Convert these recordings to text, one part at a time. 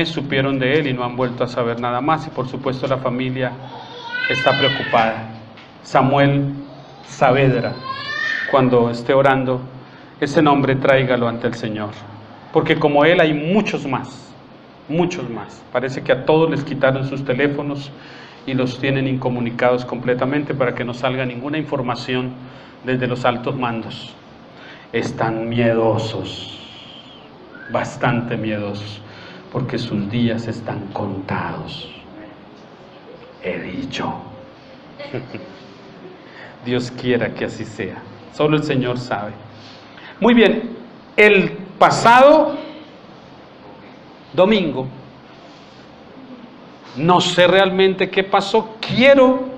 supieron de él y no han vuelto a saber nada más, y por supuesto la familia está preocupada. Samuel Saavedra, cuando esté orando, ese nombre tráigalo ante el Señor, porque como él hay muchos más, parece que a todos les quitaron sus teléfonos y los tienen incomunicados completamente para que no salga ninguna información desde los altos mandos. Están miedosos, bastante miedosos, porque sus días están contados. He dicho. Dios quiera que así sea. Solo el Señor sabe. Muy bien, el pasado domingo, no sé realmente qué pasó. Quiero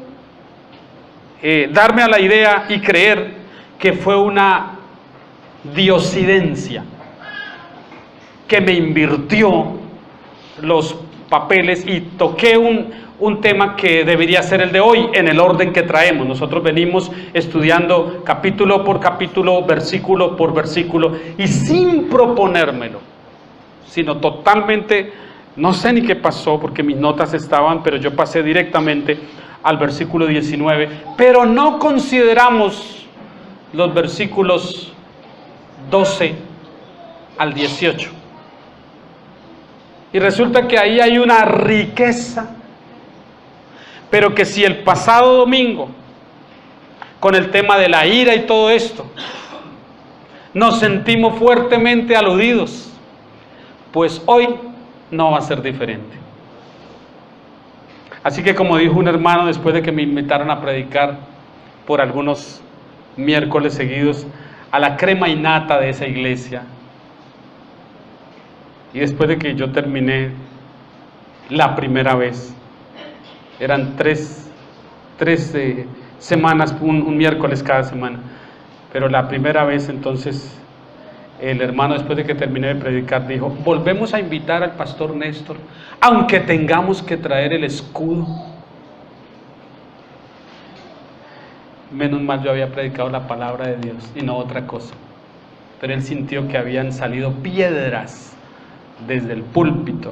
darme a la idea y creer que fue una diosidencia que me invirtió los papeles y toqué un tema que debería ser el de hoy en el orden que traemos. Nosotros venimos estudiando capítulo por capítulo, versículo por versículo, y sin proponérmelo, sino totalmente, no sé ni qué pasó porque mis notas estaban, pero yo pasé directamente al versículo 19, pero no consideramos los versículos 12 al 18. Y resulta que ahí hay una riqueza, pero que si el pasado domingo, con el tema de la ira y todo esto, nos sentimos fuertemente aludidos, pues hoy no va a ser diferente. Así que, como dijo un hermano después de que me invitaron a predicar por algunos miércoles seguidos a la crema innata de esa iglesia, y después de que yo terminé la primera vez, eran tres semanas, un miércoles cada semana, pero la primera vez, entonces el hermano, después de que terminé de predicar, dijo: volvemos a invitar al pastor Néstor, aunque tengamos que traer el escudo. Menos mal yo había predicado la palabra de Dios y no otra cosa, pero él sintió que habían salido piedras desde el púlpito,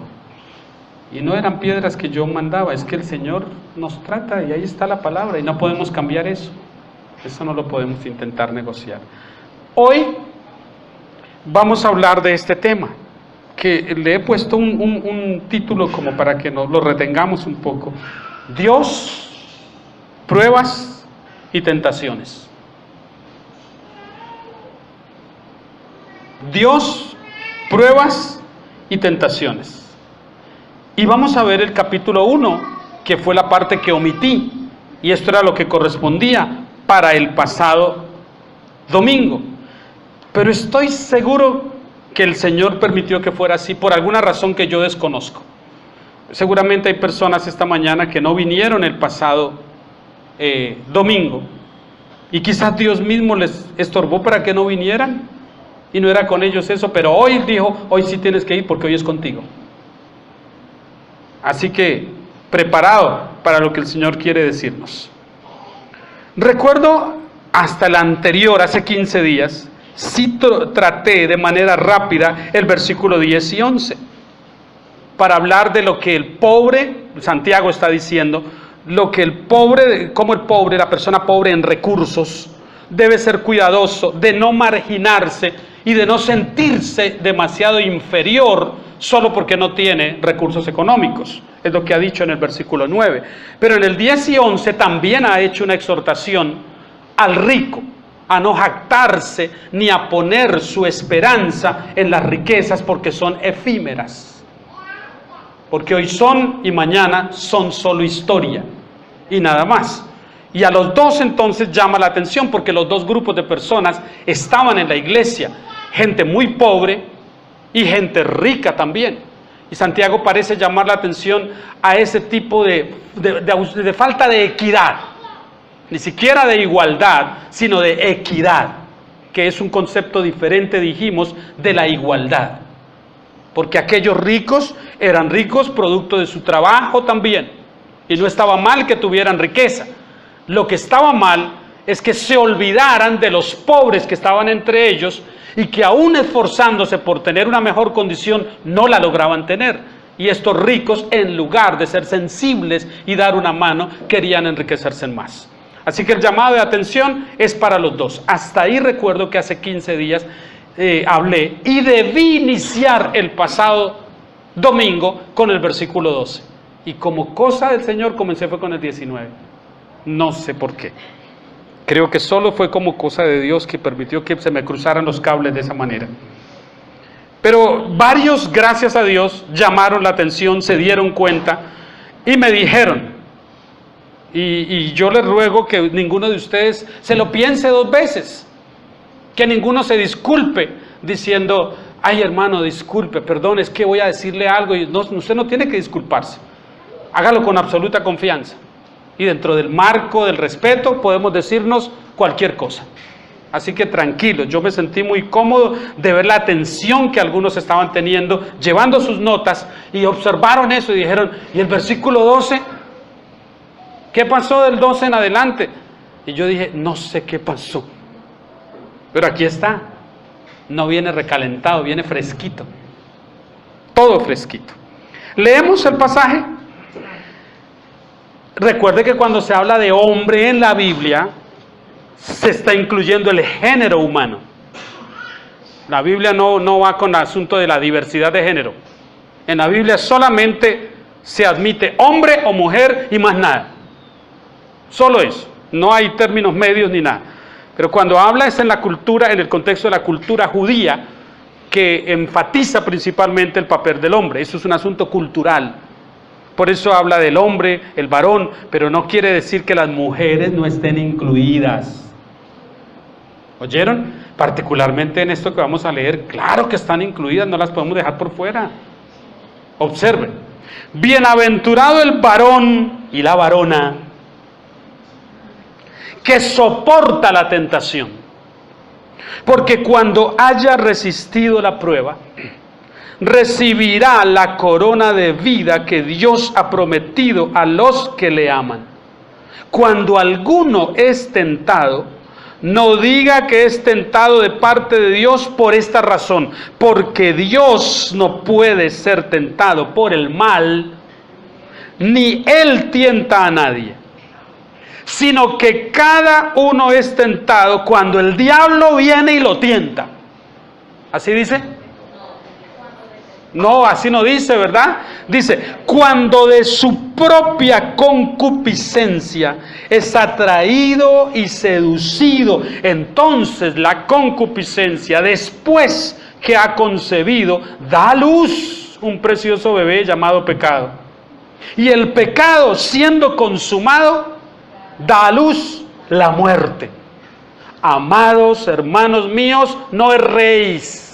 y no eran piedras que yo mandaba, es que el Señor nos trata y ahí está la palabra y no podemos cambiar eso no lo podemos intentar negociar. Hoy vamos a hablar de este tema, que le he puesto un título como para que nos lo retengamos un poco: Dios, pruebas y tentaciones. Dios, pruebas y tentaciones. Y vamos a ver el capítulo 1, que fue la parte que omití, y esto era lo que correspondía para el pasado domingo. Pero estoy seguro que el Señor permitió que fuera así por alguna razón que yo desconozco. Seguramente hay personas esta mañana que no vinieron el pasado domingo, y quizás Dios mismo les estorbó para que no vinieran, y no era con ellos eso, pero hoy dijo: hoy sí tienes que ir porque hoy es contigo. Así que preparado para lo que el Señor quiere decirnos. Recuerdo hasta la anterior, hace 15 días, sí traté de manera rápida el versículo 10 y 11, para hablar de lo que el pobre, Santiago está diciendo, lo que el pobre, como el pobre, la persona pobre en recursos, debe ser cuidadoso de no marginarse y de no sentirse demasiado inferior solo porque no tiene recursos económicos. Es lo que ha dicho en el versículo 9. Pero en el 10 y 11 también ha hecho una exhortación al rico a no jactarse ni a poner su esperanza en las riquezas, porque son efímeras. Porque hoy son y mañana son solo historia y nada más. Y a los dos entonces llama la atención, porque los dos grupos de personas estaban en la iglesia: gente muy pobre y gente rica también. Y Santiago parece llamar la atención a ese tipo de falta de equidad, ni siquiera de igualdad, sino de equidad, que es un concepto diferente, dijimos, de la igualdad. Porque aquellos ricos eran ricos producto de su trabajo también, y no estaba mal que tuvieran riqueza. Lo que estaba mal es que se olvidaran de los pobres que estaban entre ellos y que aún esforzándose por tener una mejor condición no la lograban tener. Y estos ricos, en lugar de ser sensibles y dar una mano, querían enriquecerse más. Así que el llamado de atención es para los dos. Hasta ahí recuerdo que hace 15 días hablé y debí iniciar el pasado domingo con el versículo 12. Y como cosa del Señor comencé fue con el 19. No sé por qué. Creo que solo fue como cosa de Dios que permitió que se me cruzaran los cables de esa manera. Pero varios, gracias a Dios, llamaron la atención, se dieron cuenta y me dijeron, y yo les ruego que ninguno de ustedes se lo piense 2 veces, que ninguno se disculpe diciendo, ay hermano, disculpe, perdón, es que voy a decirle algo, y no, usted no tiene que disculparse, hágalo con absoluta confianza, y dentro del marco del respeto podemos decirnos cualquier cosa. Así que tranquilos, yo me sentí muy cómodo de ver la atención que algunos estaban teniendo, llevando sus notas, y observaron eso y dijeron, ¿y el versículo 12? ¿Qué pasó del 12 en adelante? Y yo dije, no sé qué pasó, pero aquí está, no viene recalentado, viene fresquito, todo fresquito. Leemos el pasaje. Recuerde que cuando se habla de hombre en la Biblia, se está incluyendo el género humano. La Biblia no va con el asunto de la diversidad de género. En la Biblia solamente se admite hombre o mujer y más nada. Solo eso. No hay términos medios ni nada. Pero cuando habla es en la cultura, en el contexto de la cultura judía, que enfatiza principalmente el papel del hombre. Eso es un asunto cultural. Por eso habla del hombre, el varón, pero no quiere decir que las mujeres no estén incluidas. ¿Oyeron? Particularmente en esto que vamos a leer, claro que están incluidas, no las podemos dejar por fuera. Observen. Bienaventurado el varón y la varona que soporta la tentación, porque cuando haya resistido la prueba, recibirá la corona de vida que Dios ha prometido a los que le aman. Cuando alguno es tentado, no diga que es tentado de parte de Dios por esta razón, porque Dios no puede ser tentado por el mal, ni Él tienta a nadie, sino que cada uno es tentado cuando el diablo viene y lo tienta. ¿Así dice? No, así no dice, ¿verdad? Dice, cuando de su propia concupiscencia es atraído y seducido, entonces la concupiscencia, después que ha concebido, da a luz un precioso bebé llamado pecado. Y el pecado, siendo consumado, da a luz la muerte. Amados hermanos míos, no erréis.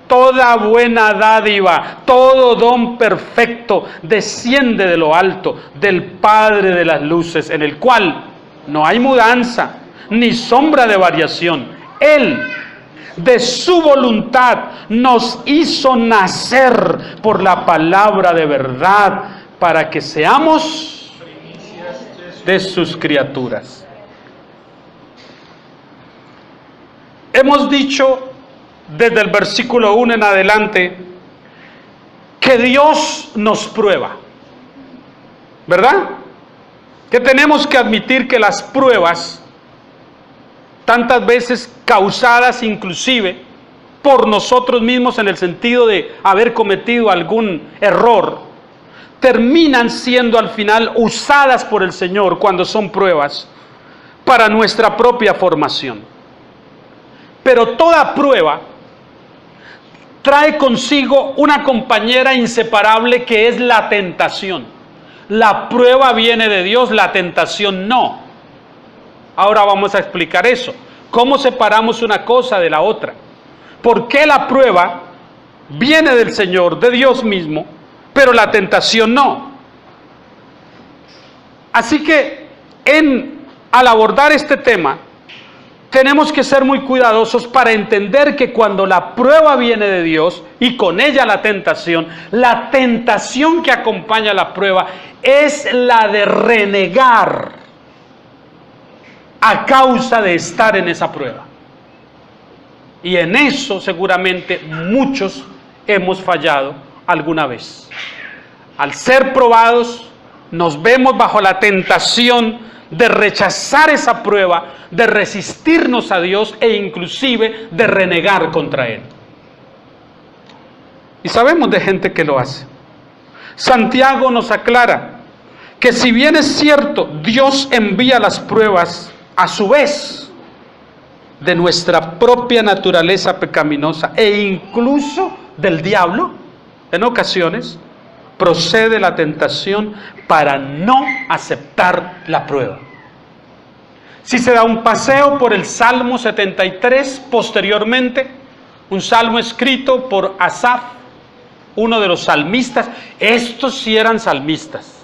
Toda buena dádiva, todo don perfecto desciende de lo alto, del Padre de las luces, en el cual no hay mudanza, ni sombra de variación. Él, de su voluntad, nos hizo nacer por la palabra de verdad, para que seamos de sus criaturas. Hemos dicho desde el versículo 1 en adelante que Dios nos prueba, ¿verdad? Que tenemos que admitir que las pruebas, tantas veces causadas inclusive por nosotros mismos en el sentido de haber cometido algún error, terminan siendo al final usadas por el Señor cuando son pruebas para nuestra propia formación. Pero toda prueba trae consigo una compañera inseparable que es la tentación. La prueba viene de Dios, la tentación no. Ahora vamos a explicar eso. ¿Cómo separamos una cosa de la otra? ¿Por qué la prueba viene del Señor, de Dios mismo, pero la tentación no? Así que al abordar este tema, tenemos que ser muy cuidadosos para entender que cuando la prueba viene de Dios y con ella la tentación que acompaña la prueba es la de renegar a causa de estar en esa prueba. Y en eso seguramente muchos hemos fallado alguna vez. Al ser probados, nos vemos bajo la tentación de rechazar esa prueba, de resistirnos a Dios e inclusive de renegar contra Él. Y sabemos de gente que lo hace. Santiago nos aclara que si bien es cierto, Dios envía las pruebas a su vez de nuestra propia naturaleza pecaminosa e incluso del diablo, en ocasiones procede la tentación para no aceptar la prueba. Si se da un paseo por el Salmo 73 posteriormente, un salmo escrito por Asaf, uno de los salmistas. Estos sí eran salmistas,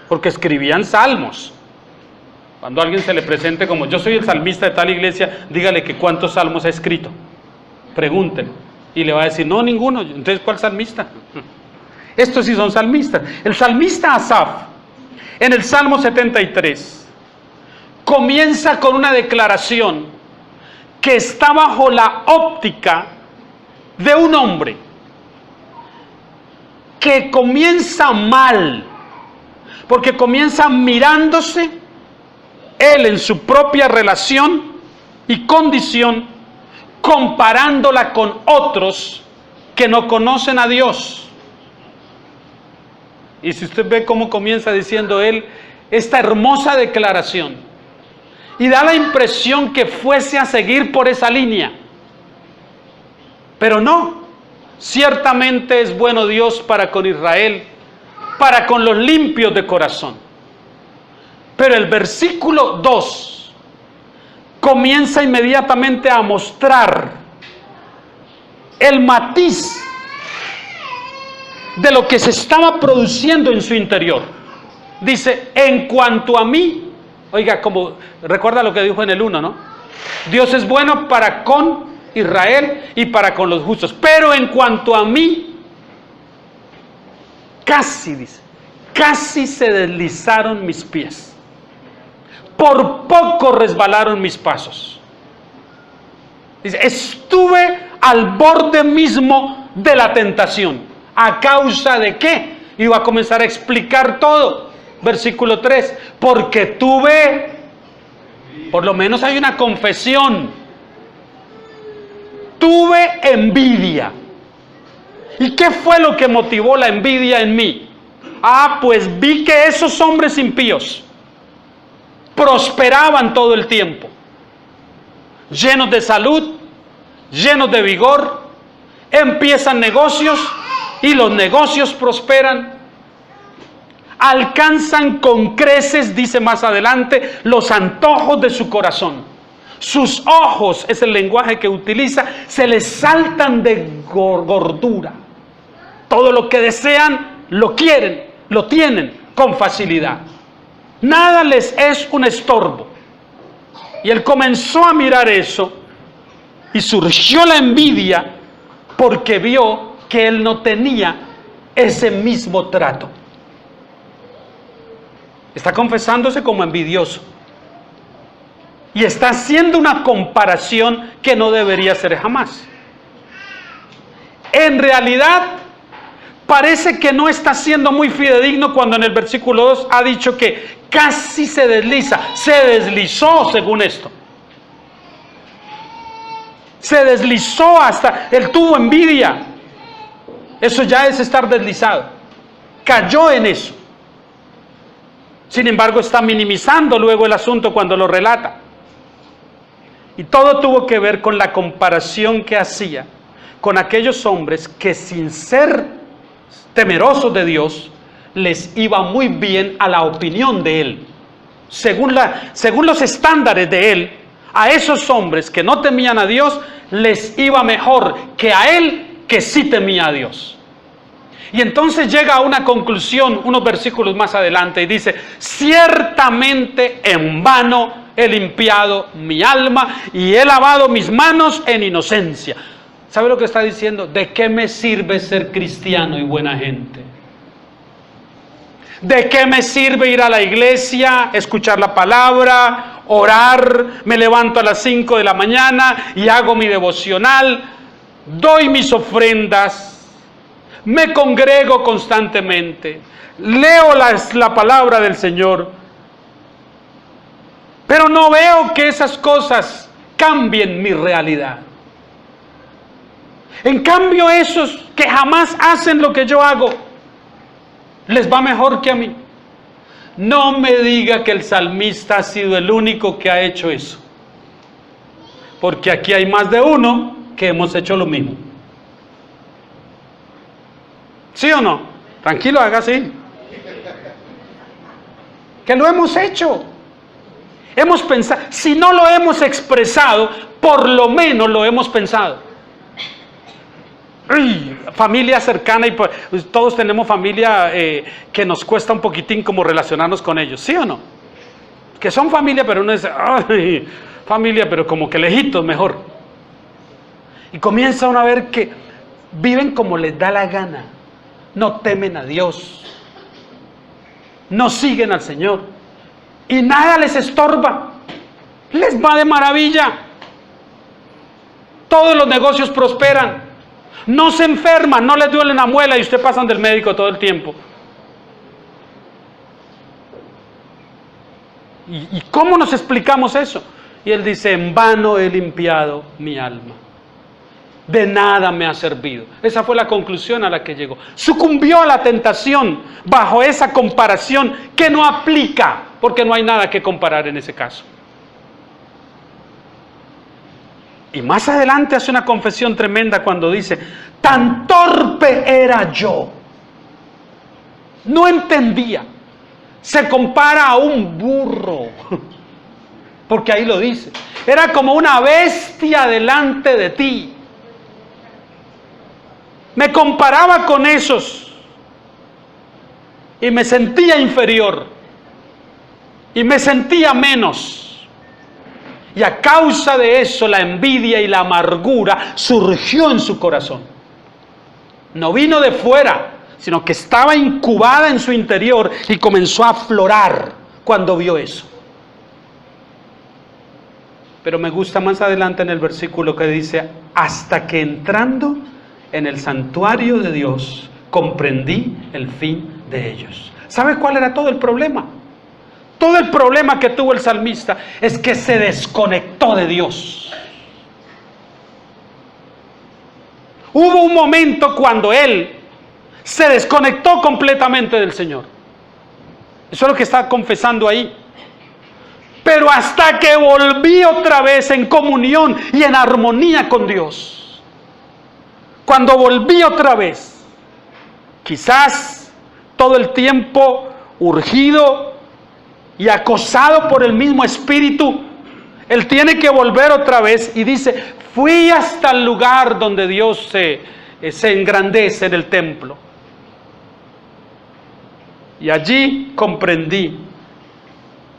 porque escribían salmos. Cuando a alguien se le presente como yo soy el salmista de tal iglesia, dígale que cuántos salmos ha escrito. Pregúntenle. Y le va a decir, no, ninguno. Entonces, ¿cuál salmista? Estos sí son salmistas. El salmista Asaf, en el Salmo 73, comienza con una declaración que está bajo la óptica de un hombre que comienza mal, porque comienza mirándose él en su propia relación y condición, comparándola con otros que no conocen a Dios. Y si usted ve cómo comienza diciendo él esta hermosa declaración, y da la impresión que fuese a seguir por esa línea, pero no. Ciertamente es bueno Dios para con Israel, para con los limpios de corazón. Pero el versículo 2 comienza inmediatamente a mostrar el matiz de lo que se estaba produciendo en su interior. Dice, en cuanto a mí, oiga, como recuerda lo que dijo en el 1, ¿no? Dios es bueno para con Israel y para con los justos, pero en cuanto a mí, casi se deslizaron mis pies, por poco resbalaron mis pasos. Dice, estuve al borde mismo de la tentación. ¿A causa de qué? Y va a comenzar a explicar todo. Versículo 3, porque tuve, por lo menos hay una confesión, tuve envidia. ¿Y qué fue lo que motivó la envidia en mí? Pues vi que esos hombres impíos prosperaban todo el tiempo, llenos de salud, llenos de vigor, empiezan negocios y los negocios prosperan, alcanzan con creces, dice más adelante, los antojos de su corazón. Sus ojos, es el lenguaje que utiliza, se les saltan de gordura. Todo lo que desean, lo quieren, lo tienen con facilidad. Nada les es un estorbo. Y él comenzó a mirar eso y surgió la envidia porque vio que él no tenía ese mismo trato. Está confesándose como envidioso. Y está haciendo una comparación que no debería hacer jamás. En realidad, parece que no está siendo muy fidedigno cuando en el versículo 2 ha dicho que casi se desliza. Se deslizó según esto. Se deslizó hasta, él tuvo envidia. Eso ya es estar deslizado. Cayó en eso. Sin embargo, está minimizando luego el asunto cuando lo relata. Y todo tuvo que ver con la comparación que hacía con aquellos hombres que sin ser temerosos de Dios, les iba muy bien a la opinión de él. Según los estándares de él, a esos hombres que no temían a Dios, les iba mejor que a él que sí temía a Dios. Y entonces llega a una conclusión, unos versículos más adelante, y dice, ciertamente en vano he limpiado mi alma y he lavado mis manos en inocencia. ¿Sabe lo que está diciendo? ¿De qué me sirve ser cristiano y buena gente? ¿De qué me sirve ir a la iglesia, escuchar la palabra, orar, me levanto a las 5 de la mañana y hago mi devocional, doy mis ofrendas, me congrego constantemente, leo la palabra del Señor, pero no veo que esas cosas cambien mi realidad. En cambio, esos que jamás hacen lo que yo hago, les va mejor que a mí. No me diga que el salmista ha sido el único que ha hecho eso, porque aquí hay más de uno que hemos hecho lo mismo. ¿Sí o no? Tranquilo, haga así. Que lo hemos hecho. Hemos pensado, si no lo hemos expresado, por lo menos lo hemos pensado. Familia cercana, y pues, todos tenemos familia que nos cuesta un poquitín como relacionarnos con ellos, ¿sí o no? Que son familia, pero uno dice, ay, familia, pero como que lejitos mejor. Y comienza uno a ver que viven como les da la gana, no temen a Dios, no siguen al Señor. Y nada les estorba, les va de maravilla. Todos los negocios prosperan, no se enferman, no les duele la muela y usted pasan del médico todo el tiempo. ¿Y cómo nos explicamos eso? Y él dice, en vano he limpiado mi alma, de nada me ha servido. Esa fue la conclusión a la que llegó. Sucumbió a la tentación bajo esa comparación que no aplica, porque no hay nada que comparar en ese caso. Y más adelante hace una confesión tremenda cuando dice, tan torpe era yo, no entendía. Se compara a un burro, porque ahí lo dice, era como una bestia delante de ti. Me comparaba con esos y me sentía inferior y me sentía menos. Y a causa de eso la envidia y la amargura surgió en su corazón. No vino de fuera, sino que estaba incubada en su interior y comenzó a aflorar cuando vio eso. Pero me gusta más adelante en el versículo que dice, hasta que entrando en el santuario de Dios comprendí el fin de ellos. ¿Sabe cuál era todo el problema? Todo el problema que tuvo el salmista es que se desconectó de Dios. Hubo un momento cuando él se desconectó completamente del Señor. Eso es lo que está confesando ahí. Pero hasta que volví otra vez en comunión y en armonía con Dios. Cuando volví otra vez, quizás todo el tiempo urgido y acosado por el mismo espíritu, él tiene que volver otra vez y dice, fui hasta el lugar donde Dios se engrandece en el templo. Y allí comprendí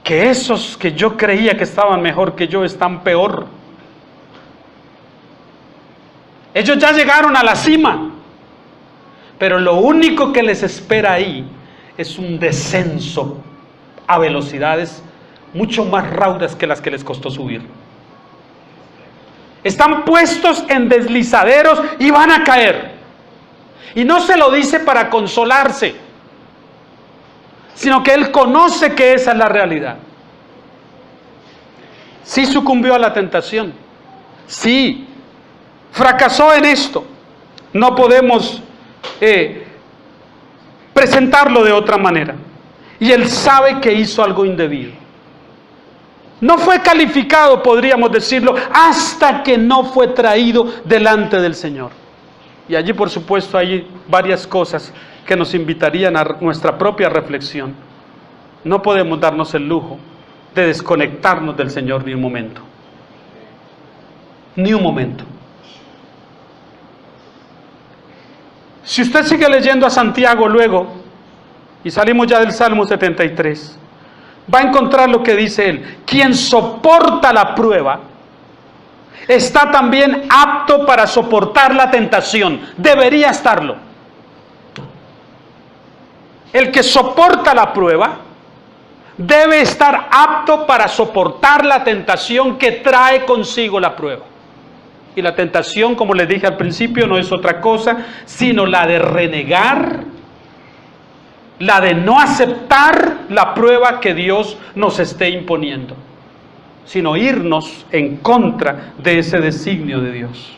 que esos que yo creía que estaban mejor que yo están peor. Ellos ya llegaron a la cima, pero lo único que les espera ahí es un descenso a velocidades mucho más raudas que las que les costó subir. Están puestos en deslizaderos y van a caer. Y no se lo dice para consolarse, sino que él conoce que esa es la realidad. Sí sucumbió a la tentación, sí fracasó en esto. No podemos presentarlo de otra manera. Y él sabe que hizo algo indebido. No fue calificado, podríamos decirlo, hasta que no fue traído delante del Señor. Y allí, por supuesto, hay varias cosas que nos invitarían a nuestra propia reflexión. No podemos darnos el lujo de desconectarnos del Señor ni un momento. Ni un momento. Si usted sigue leyendo a Santiago luego, y salimos ya del Salmo 73, va a encontrar lo que dice él. Quien soporta la prueba, está también apto para soportar la tentación. Debería estarlo. El que soporta la prueba debe estar apto para soportar la tentación que trae consigo la prueba. Y la tentación, como les dije al principio, no es otra cosa, sino la de renegar, la de no aceptar la prueba que Dios nos esté imponiendo, sino irnos en contra de ese designio de Dios.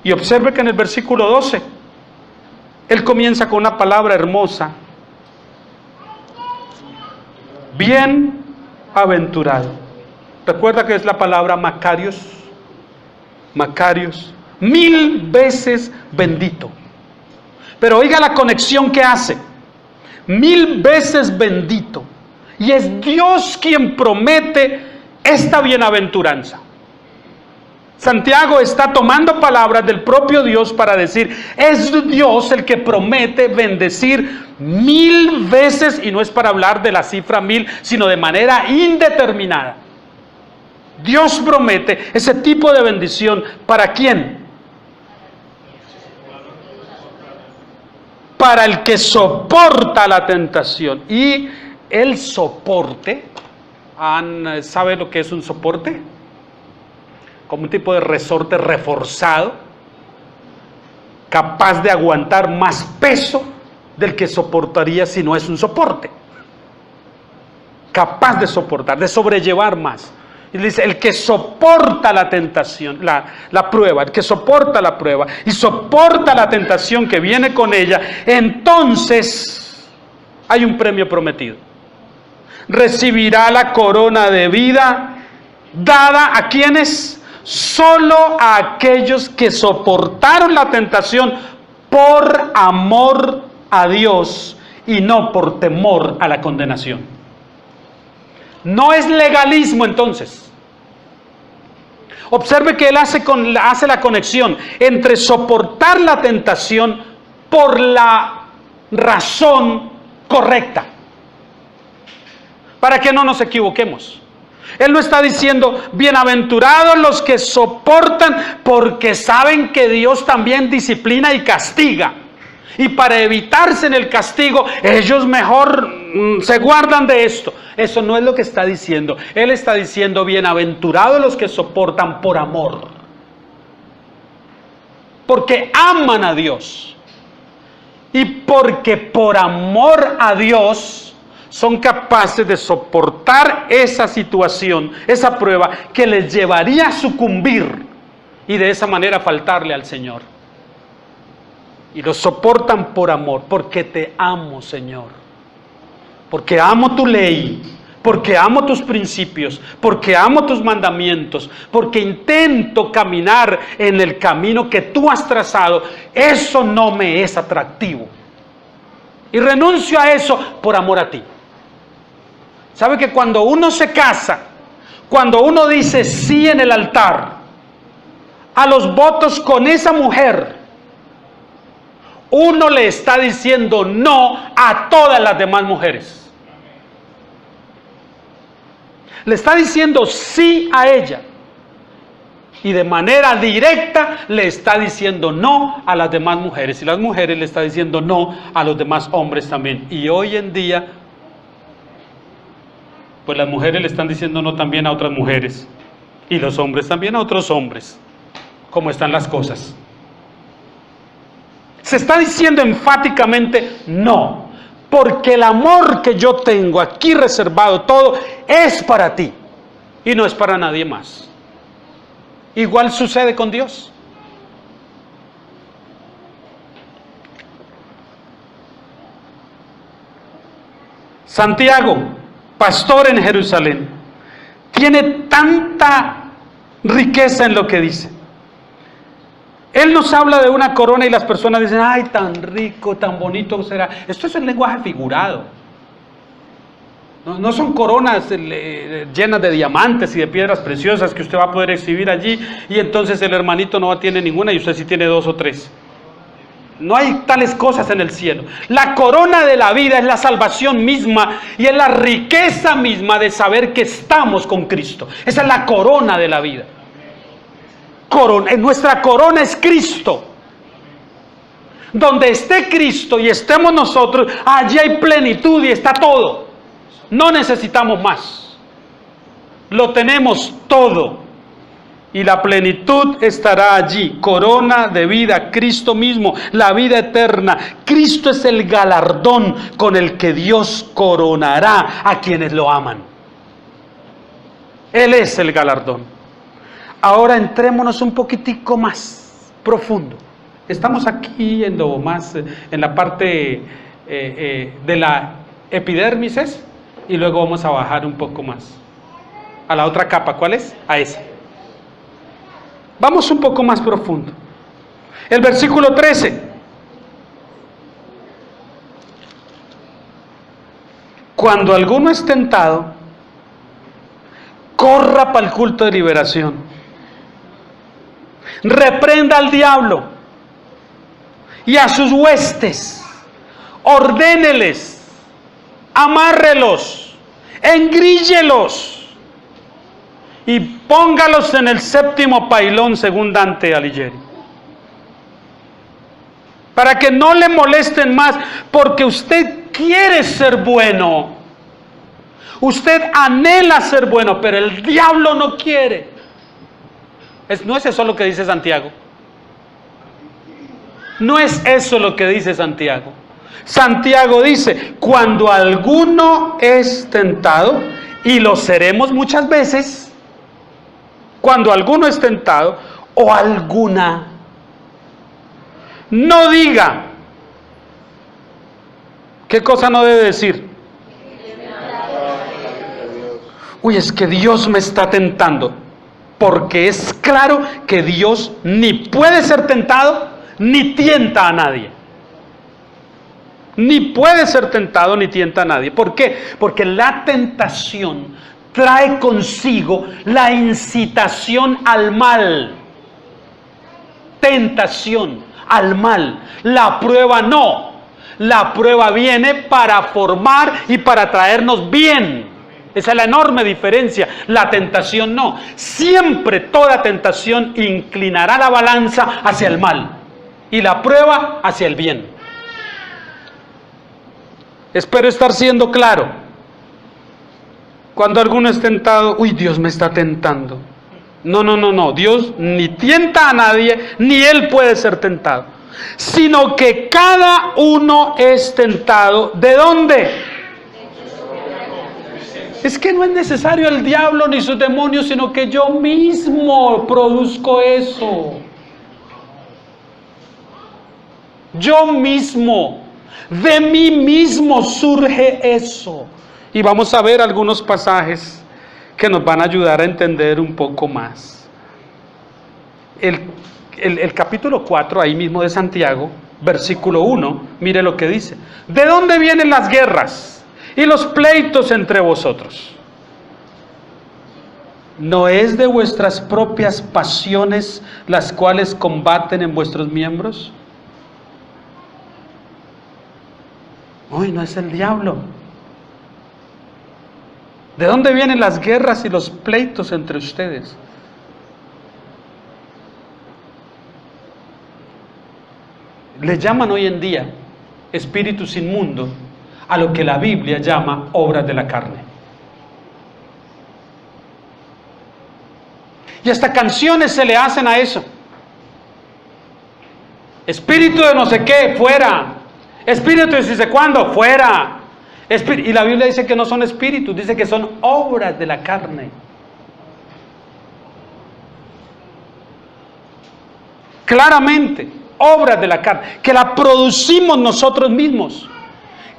Y observe que en el versículo 12, Él comienza con una palabra hermosa: bienaventurado. Recuerda que es la palabra Macarios. Macarios, 1000 veces bendito. Pero oiga la conexión que hace: 1000 veces bendito. Y es Dios quien promete esta bienaventuranza. Santiago está tomando palabras del propio Dios para decir, es Dios el que promete bendecir 1000 veces, y no es para hablar de la cifra 1000, sino de manera indeterminada. Dios promete ese tipo de bendición. ¿Para quién? Para el que soporta la tentación. Y el soporte, ¿sabe lo que es un soporte? Como un tipo de resorte reforzado, capaz de aguantar más peso del que soportaría si no es un soporte. Capaz de soportar, de sobrellevar más. Y dice, el que soporta la tentación, la prueba, el que soporta la prueba y soporta la tentación que viene con ella, entonces hay un premio prometido. Recibirá la corona de vida dada a quienes, solo a aquellos que soportaron la tentación por amor a Dios y no por temor a la condenación. No es legalismo entonces. Observe que él hace la conexión entre soportar la tentación por la razón correcta. Para que no nos equivoquemos. Él no está diciendo, bienaventurados los que soportan porque saben que Dios también disciplina y castiga. Y para evitarse en el castigo, ellos mejor se guardan de esto. Eso no es lo que está diciendo. Él está diciendo, bienaventurados los que soportan por amor. Porque aman a Dios. Y porque por amor a Dios son capaces de soportar esa situación, esa prueba que les llevaría a sucumbir y de esa manera faltarle al Señor. Y lo soportan por amor, porque te amo, Señor. Porque amo tu ley, porque amo tus principios, porque amo tus mandamientos, porque intento caminar en el camino que tú has trazado. Eso no me es atractivo. Y renuncio a eso por amor a ti. ¿Sabe que cuando uno se casa, cuando uno dice sí en el altar, a los votos con esa mujer, uno le está diciendo no a todas las demás mujeres? Le está diciendo sí a ella. Y de manera directa le está diciendo no a las demás mujeres. Y las mujeres le está diciendo no a los demás hombres también. Y hoy en día, pues las mujeres le están diciendo no también a otras mujeres. Y los hombres también a otros hombres. ¿Cómo están las cosas? Se está diciendo enfáticamente no. Porque el amor que yo tengo aquí reservado, todo es para ti y no es para nadie más. Igual sucede con Dios. Santiago, pastor en Jerusalén, tiene tanta riqueza en lo que dice. Él nos habla de una corona y las personas dicen, ay, tan rico, tan bonito será. Esto es el lenguaje figurado. No son coronas llenas de diamantes y de piedras preciosas que usted va a poder exhibir allí y entonces el hermanito no tiene ninguna y usted sí tiene 2 o 3. No hay tales cosas en el cielo. La corona de la vida es la salvación misma y es la riqueza misma de saber que estamos con Cristo. Esa es la corona de la vida. Nuestra corona es Cristo. Donde esté Cristo y estemos nosotros, allí hay plenitud y está todo. No necesitamos más. Lo tenemos todo. y la plenitud estará allí. Corona de vida, Cristo mismo, la vida eterna. Cristo es el galardón con el que Dios coronará a quienes lo aman. Él es el galardón. Ahora entrémonos un poquitico más profundo. Estamos aquí en lo más, en la parte de la epidermis, y luego vamos a bajar un poco más a la otra capa. ¿Cuál es? A esa. Vamos un poco más profundo. El versículo 13. Cuando alguno es tentado, corra para el culto de liberación. Reprenda al diablo y a sus huestes. Ordéneles, amárrelos, engríllelos y póngalos en el séptimo pailón, según Dante Alighieri, para que no le molesten más, porque usted quiere ser bueno, usted anhela ser bueno, pero el diablo no quiere. ¿No es eso lo que dice Santiago? No es eso lo que dice Santiago. Santiago dice, cuando alguno es tentado, y lo seremos muchas veces, cuando alguno es tentado, o alguna, no diga. ¿Qué cosa no debe decir? Uy, es que Dios me está tentando. Porque es claro que Dios ni puede ser tentado, ni tienta a nadie. Ni puede ser tentado, ni tienta a nadie. ¿Por qué? Porque la tentación trae consigo la incitación al mal. Tentación al mal. La prueba no. La prueba viene para formar y para traernos bien. Esa es la enorme diferencia. La tentación no. Siempre toda tentación inclinará la balanza hacia el mal y la prueba hacia el bien. Espero estar siendo claro. Cuando alguno es tentado, uy, Dios me está tentando. No. Dios ni tienta a nadie, ni Él puede ser tentado. Sino que cada uno es tentado. ¿De dónde? Es que no es necesario el diablo ni sus demonios, sino que yo mismo produzco eso. Yo mismo, de mí mismo surge eso. Y vamos a ver algunos pasajes que nos van a ayudar a entender un poco más. El capítulo 4, ahí mismo de Santiago, versículo 1, mire lo que dice. ¿De dónde vienen las guerras y los pleitos entre vosotros? ¿No es de vuestras propias pasiones las cuales combaten en vuestros miembros? Uy, no es el diablo. ¿De dónde vienen las guerras y los pleitos entre ustedes? Le llaman hoy en día espíritus inmundos a lo que la Biblia llama obras de la carne. Y hasta canciones se le hacen a eso. Espíritu de no sé qué, fuera. Espíritu de si sé cuándo, fuera. Y la Biblia dice que no son espíritus, dice que son obras de la carne. Claramente, obras de la carne, que la producimos nosotros mismos,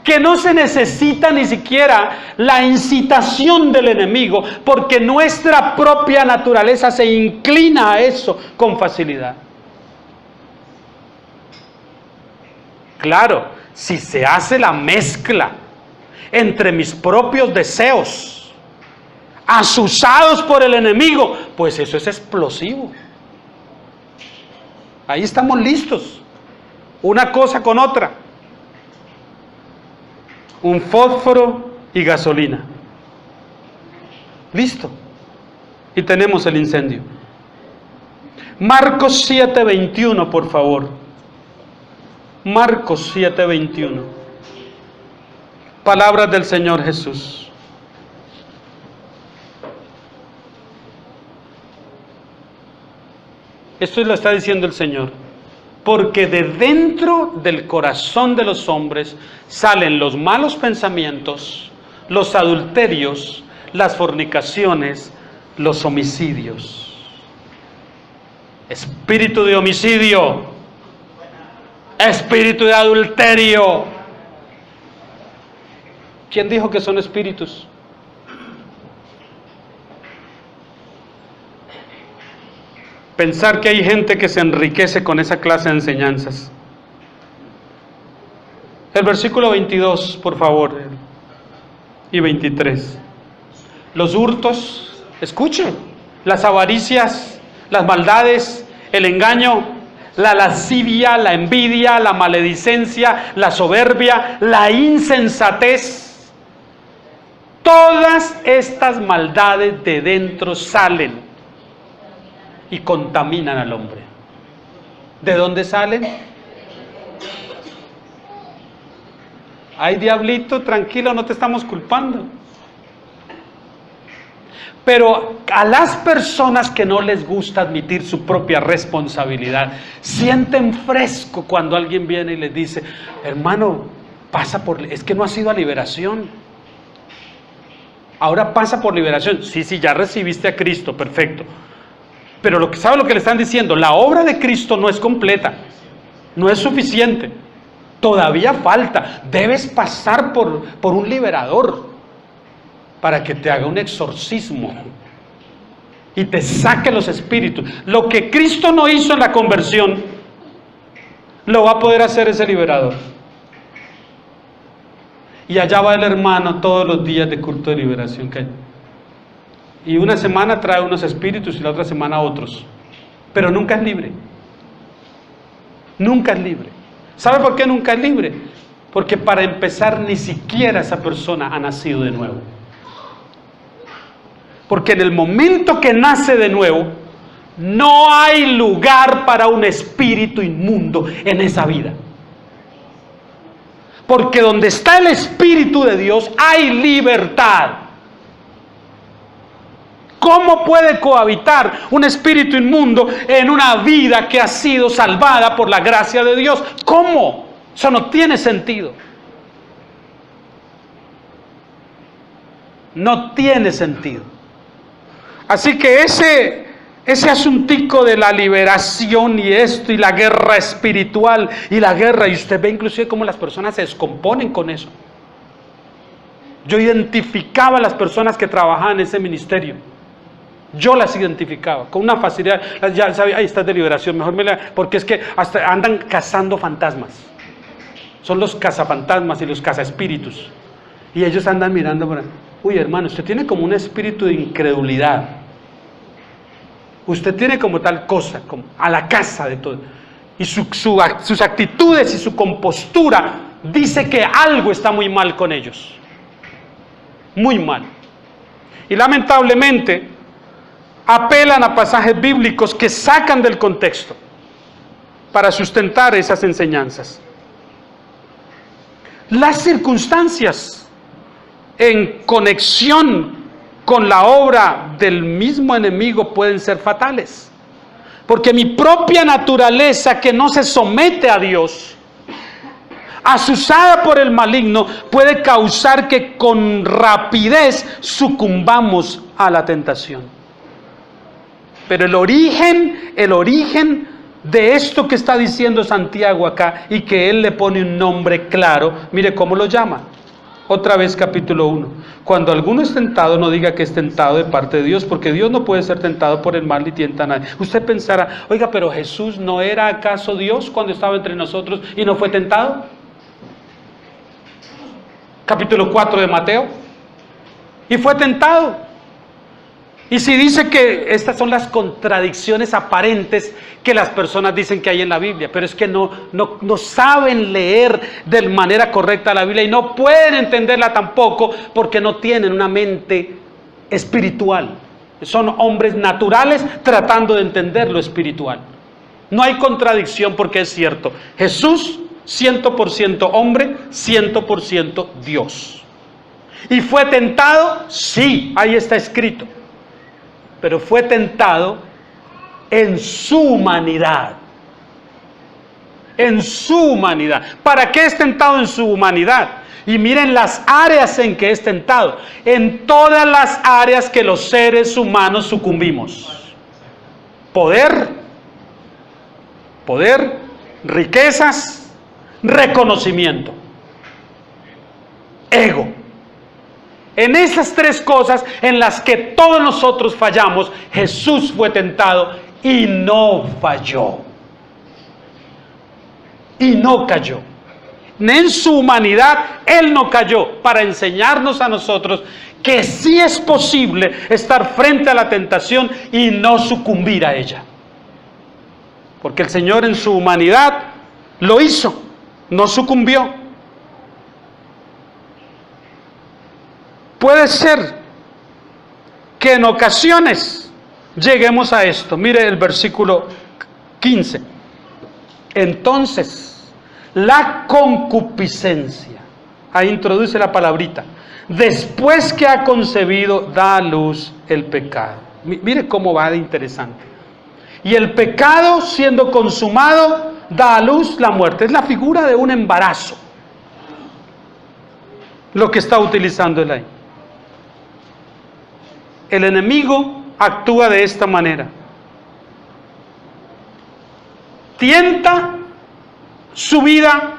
que no se necesita ni siquiera la incitación del enemigo, porque nuestra propia naturaleza se inclina a eso con facilidad. Claro, si se hace la mezcla entre mis propios deseos, azuzados por el enemigo, pues eso es explosivo. Ahí estamos listos, una cosa con otra, un fósforo y gasolina, listo, y tenemos el incendio. Marcos 7:21, por favor. Marcos 7:21. Palabras del Señor Jesús. Esto lo está diciendo el Señor. Porque de dentro del corazón de los hombres salen los malos pensamientos, los adulterios, las fornicaciones, los homicidios. Espíritu de homicidio, espíritu de adulterio. ¿Quién dijo que son espíritus? Pensar que hay gente que se enriquece con esa clase de enseñanzas. El versículo 22, por favor, y 23. Los hurtos, escuchen, las avaricias, las maldades, el engaño, la lascivia, la envidia, la maledicencia, la soberbia, la insensatez. Todas estas maldades de dentro salen y contaminan al hombre. ¿De dónde salen? Ay, diablito, tranquilo, no te estamos culpando. Pero a las personas que no les gusta admitir su propia responsabilidad, sienten fresco cuando alguien viene y les dice, hermano, pasa por, es que no has ido a liberación. Ahora pasa por liberación. Sí, ya recibiste a Cristo, perfecto. Pero ¿sabe lo que le están diciendo? La obra de Cristo no es completa, no es suficiente, todavía falta. Debes pasar por un liberador para que te haga un exorcismo y te saque los espíritus. Lo que Cristo no hizo en la conversión, lo va a poder hacer ese liberador. Y allá va el hermano todos los días de culto de liberación que hay. Y una semana trae unos espíritus y la otra semana otros. Pero nunca es libre. Nunca es libre. ¿Sabe por qué nunca es libre? Porque para empezar ni siquiera esa persona ha nacido de nuevo. Porque en el momento que nace de nuevo, no hay lugar para un espíritu inmundo en esa vida. Porque donde está el Espíritu de Dios hay libertad. ¿Cómo puede cohabitar un espíritu inmundo en una vida que ha sido salvada por la gracia de Dios? ¿Cómo? Eso no tiene sentido. No tiene sentido. Así que ese asuntico de la liberación y esto y la guerra espiritual y la guerra, y usted ve inclusive cómo las personas se descomponen con eso. Yo identificaba a las personas que trabajaban en ese ministerio. Yo las identificaba con una facilidad. Ya sabía, ahí está de liberación, mejor porque es que hasta andan cazando fantasmas. Son los cazafantasmas y los cazaespíritus. Y ellos andan mirando por ahí. Uy, hermano, usted tiene como un espíritu de incredulidad. Usted tiene como tal cosa, como a la casa de todo. Y sus actitudes y su compostura dice que algo está muy mal con ellos. Muy mal. Y lamentablemente apelan a pasajes bíblicos que sacan del contexto para sustentar esas enseñanzas. Las circunstancias en conexión con la obra del mismo enemigo pueden ser fatales, porque mi propia naturaleza que no se somete a Dios, asusada por el maligno, puede causar que con rapidez sucumbamos a la tentación. Pero el origen de esto que está diciendo Santiago acá, y que él le pone un nombre claro, mire cómo lo llama. Otra vez capítulo 1. Cuando alguno es tentado, no diga que es tentado de parte de Dios, porque Dios no puede ser tentado por el mal ni tienta a nadie. Usted pensará, oiga, pero Jesús ¿no era acaso Dios cuando estaba entre nosotros y no fue tentado? Capítulo 4 de Mateo. Y fue tentado. Y si dice que estas son las contradicciones aparentes que las personas dicen que hay en la Biblia, pero es que no saben leer de manera correcta la Biblia y no pueden entenderla tampoco porque no tienen una mente espiritual. Son hombres naturales tratando de entender lo espiritual. No hay contradicción porque es cierto. Jesús, 100% hombre, 100% Dios. ¿Y fue tentado? Sí, ahí está escrito. Pero fue tentado en su humanidad. En su humanidad. ¿Para qué es tentado en su humanidad? Y miren las áreas en que es tentado. En todas las áreas que los seres humanos sucumbimos. Poder, riquezas, reconocimiento, ego. En esas tres cosas en las que todos nosotros fallamos, Jesús fue tentado y no falló. Y no cayó. En su humanidad, Él no cayó, para enseñarnos a nosotros que sí es posible estar frente a la tentación y no sucumbir a ella. Porque el Señor en su humanidad lo hizo, no sucumbió. Puede ser que en ocasiones lleguemos a esto. Mire el versículo 15. Entonces, la concupiscencia, ahí introduce la palabrita, después que ha concebido, da a luz el pecado. Mire cómo va de interesante. Y el pecado, siendo consumado, da a luz la muerte. Es la figura de un embarazo, lo que está utilizando él ahí. El enemigo actúa de esta manera. Tienta su vida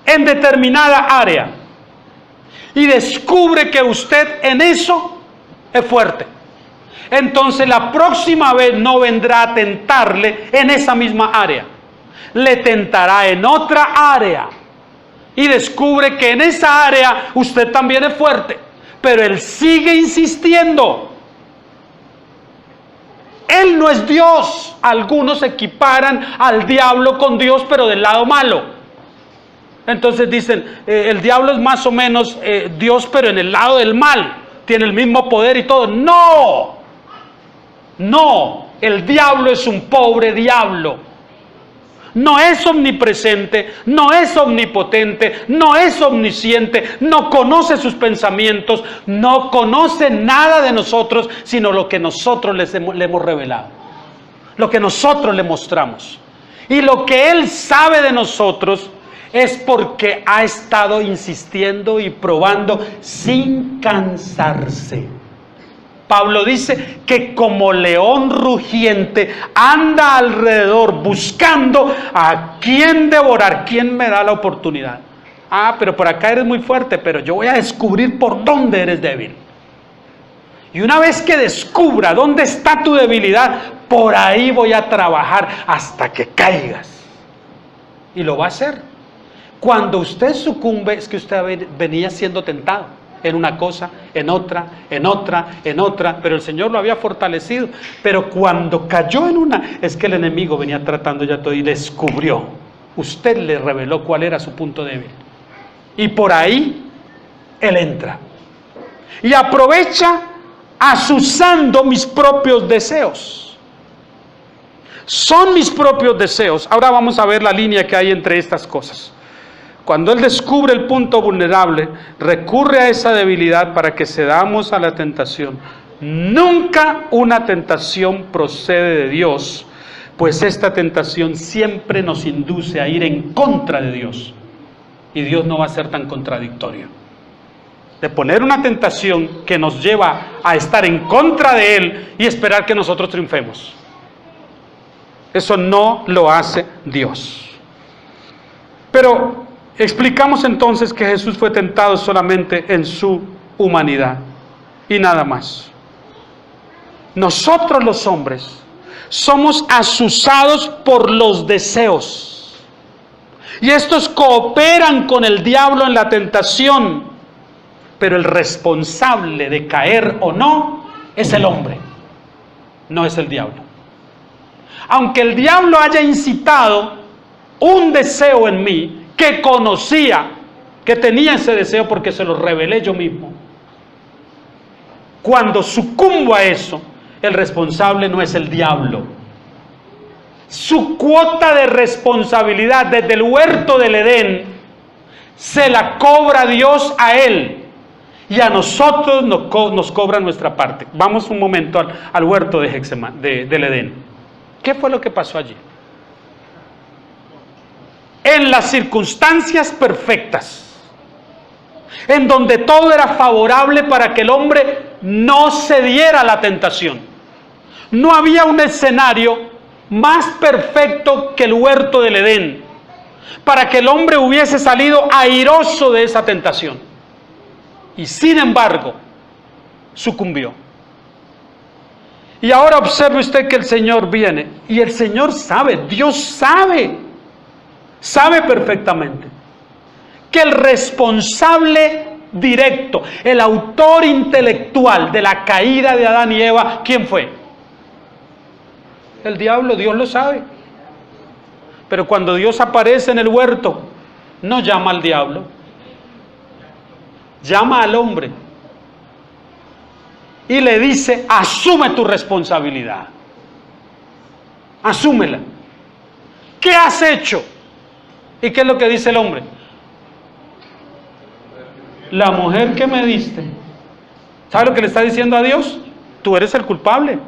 en determinada área y descubre que usted en eso es fuerte. Entonces la próxima vez no vendrá a tentarle en esa misma área, le tentará en otra área y descubre que en esa área usted también es fuerte, pero él sigue insistiendo. Él no es Dios. Algunos equiparan al diablo con Dios, pero del lado malo. Entonces dicen, el diablo es más o menos Dios, pero en el lado del mal. Tiene el mismo poder y todo. No, no, el diablo es un pobre diablo. No es omnipresente, no es omnipotente, no es omnisciente, no conoce sus pensamientos, no conoce nada de nosotros, sino lo que nosotros le hemos revelado, lo que nosotros le mostramos. Y lo que Él sabe de nosotros es porque ha estado insistiendo y probando sin cansarse. Pablo dice que como león rugiente anda alrededor buscando a quién devorar, quién me da la oportunidad. Ah, pero por acá eres muy fuerte, pero yo voy a descubrir por dónde eres débil. Y una vez que descubra dónde está tu debilidad, por ahí voy a trabajar hasta que caigas. Y lo va a hacer. Cuando usted sucumbe es que usted venía siendo tentado. En una cosa, en otra, pero el Señor lo había fortalecido. Pero cuando cayó en una, es que el enemigo venía tratando ya todo y descubrió. Usted le reveló cuál era su punto débil. Y por ahí, Él entra. Y aprovecha azuzando mis propios deseos. Son mis propios deseos. Ahora vamos a ver la línea que hay entre estas cosas. Cuando Él descubre el punto vulnerable, recurre a esa debilidad para que cedamos a la tentación. Nunca una tentación procede de Dios, pues esta tentación siempre nos induce a ir en contra de Dios. Y Dios no va a ser tan contradictorio. De poner una tentación que nos lleva a estar en contra de Él y esperar que nosotros triunfemos. Eso no lo hace Dios. Pero explicamos entonces que Jesús fue tentado solamente en su humanidad y nada más. Nosotros los hombres somos azuzados por los deseos y estos cooperan con el diablo en la tentación, pero el responsable de caer o no es el hombre, no es el diablo. Aunque el diablo haya incitado un deseo en mí, que conocía que tenía ese deseo porque se lo revelé yo mismo. Cuando sucumbo a eso, el responsable no es el diablo. Su cuota de responsabilidad desde el huerto del Edén se la cobra Dios a él y a nosotros nos cobra nuestra parte. Vamos un momento al huerto del Edén. ¿Qué fue lo que pasó allí? En las circunstancias perfectas, en donde todo era favorable para que el hombre no cediera a la tentación. No había un escenario más perfecto que el huerto del Edén, para que el hombre hubiese salido airoso de esa tentación. Y sin embargo, sucumbió. Y ahora observe usted que el Señor viene, y el Señor sabe, Dios sabe perfectamente, que el responsable directo, el autor intelectual de la caída de Adán y Eva, ¿quién fue? El diablo. Dios lo sabe. Pero cuando Dios aparece en el huerto, no llama al diablo, llama al hombre y le dice: asume tu responsabilidad, asúmela. ¿Qué has hecho? ¿Y qué es lo que dice el hombre? La mujer que me diste. ¿Sabe lo que le está diciendo a Dios? Tú eres el culpable.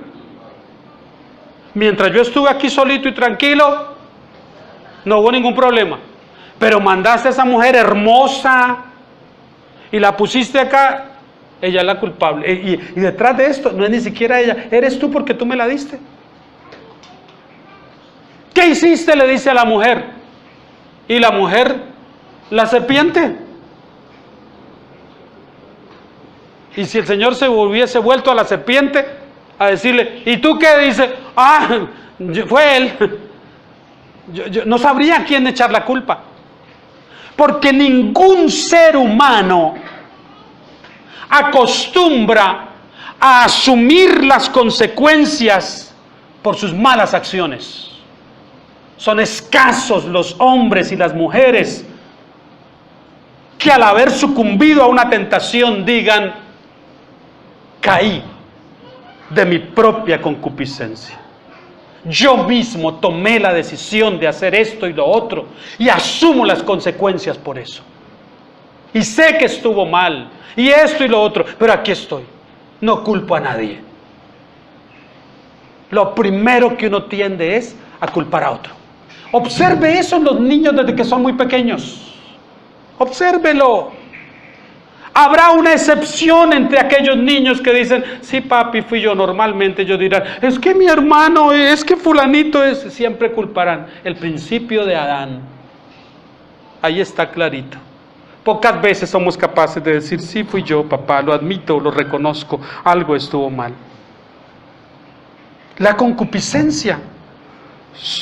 Mientras yo estuve aquí solito y tranquilo, no hubo ningún problema. Pero mandaste a esa mujer hermosa y la pusiste acá, ella es la culpable. Y detrás de esto, no es ni siquiera ella, eres tú porque tú me la diste. ¿Qué hiciste? Le dice a la mujer. Y la mujer, la serpiente. Y si el Señor se hubiese vuelto a la serpiente a decirle: ¿y tú qué? Dice: fue él. Yo no sabría a quién echar la culpa. Porque ningún ser humano acostumbra a asumir las consecuencias por sus malas acciones. Son escasos los hombres y las mujeres que al haber sucumbido a una tentación digan: caí de mi propia concupiscencia. Yo mismo tomé la decisión de hacer esto y lo otro y asumo las consecuencias por eso. Y sé que estuvo mal y esto y lo otro, pero aquí estoy. No culpo a nadie. Lo primero que uno tiende es a culpar a otro. Observe eso en los niños desde que son muy pequeños. Obsérvelo. Habrá una excepción entre aquellos niños que dicen: sí, papi, fui yo. Normalmente ellos dirán: es que mi hermano, es que fulanito es. Siempre culparán. El principio de Adán, ahí está clarito. Pocas veces somos capaces de decir: sí, fui yo, papá, lo admito, lo reconozco, algo estuvo mal. La concupiscencia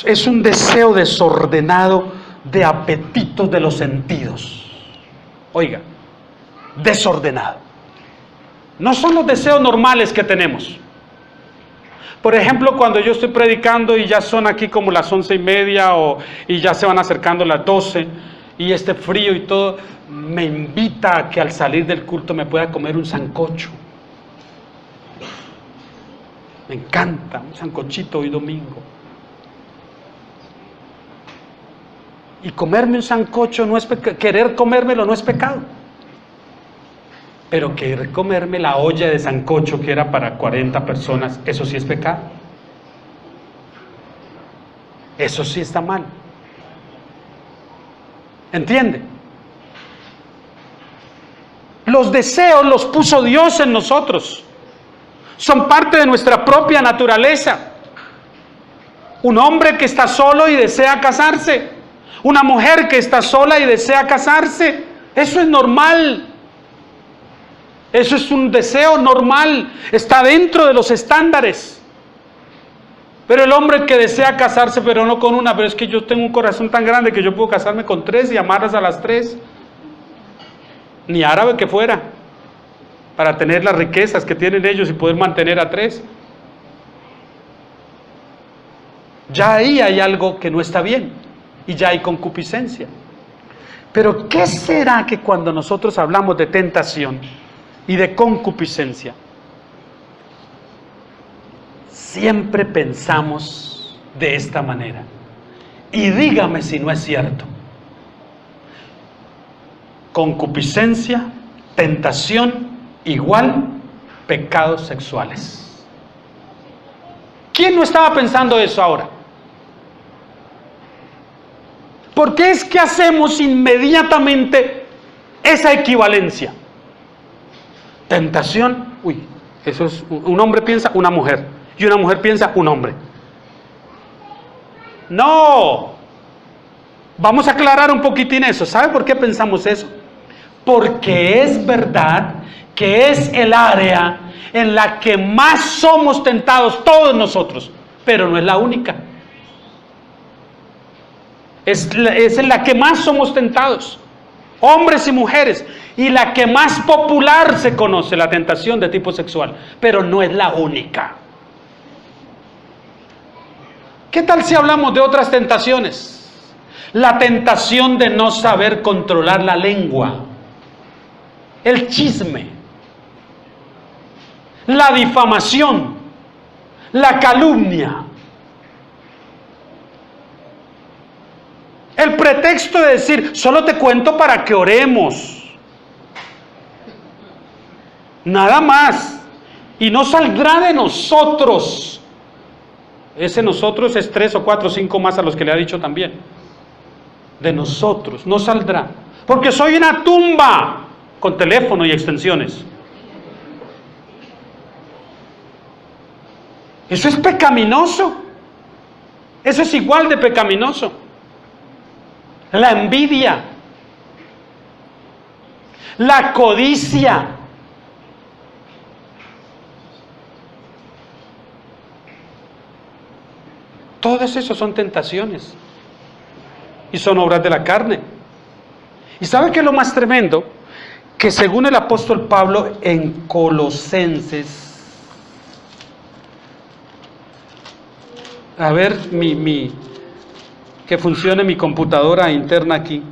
es un deseo desordenado de apetitos de los sentidos. Oiga, desordenado. No son los deseos normales que tenemos. Por ejemplo, cuando yo estoy predicando y ya son aquí como las 11:30 y ya se van acercando las 12 y este frío y todo, me invita a que al salir del culto me pueda comer un sancocho. Me encanta un sancochito hoy domingo. Y comerme un sancocho no es querer comérmelo no es pecado. Pero querer comerme la olla de sancocho que era para 40 personas, eso sí es pecado. Eso sí está mal. ¿Entiende? Los deseos los puso Dios en nosotros. Son parte de nuestra propia naturaleza. Un hombre que está solo y desea casarse. Una mujer que está sola y desea casarse. Eso es normal. Eso es un deseo normal. Está dentro de los estándares. Pero el hombre que desea casarse, pero no con una, pero es que yo tengo un corazón tan grande que yo puedo casarme con 3 y amarlas a las 3. Ni árabe que fuera, para tener las riquezas que tienen ellos y poder mantener a 3. Ya ahí hay algo que no está bien y ya hay concupiscencia. Pero ¿qué será que cuando nosotros hablamos de tentación y de concupiscencia, siempre pensamos de esta manera? Y dígame si no es cierto. Concupiscencia, tentación, igual pecados sexuales. ¿Quién no estaba pensando eso ahora? ¿Por qué es que hacemos inmediatamente esa equivalencia? Tentación, eso es, un hombre piensa una mujer, y una mujer piensa un hombre. No, vamos a aclarar un poquitín eso. ¿Sabe por qué pensamos eso? Porque es verdad que es el área en la que más somos tentados todos nosotros, pero no es la única. Es en la que más somos tentados, hombres y mujeres, y la que más popular se conoce, la tentación de tipo sexual, pero no es la única. ¿Qué tal si hablamos de otras tentaciones? La tentación de no saber controlar la lengua, el chisme, la difamación, la calumnia, el pretexto de decir, solo te cuento para que oremos, nada más, y no saldrá de nosotros. Ese nosotros es 3 o 4 o 5 más a los que le ha dicho también. De nosotros, no saldrá. Porque soy una tumba con teléfono y extensiones. Eso es pecaminoso. Eso es igual de pecaminoso. La envidia, la codicia, todas esas son tentaciones y son obras de la carne. ¿Y sabe qué es lo más tremendo? Que según el apóstol Pablo en Colosenses, a ver que funcione mi computadora interna aquí,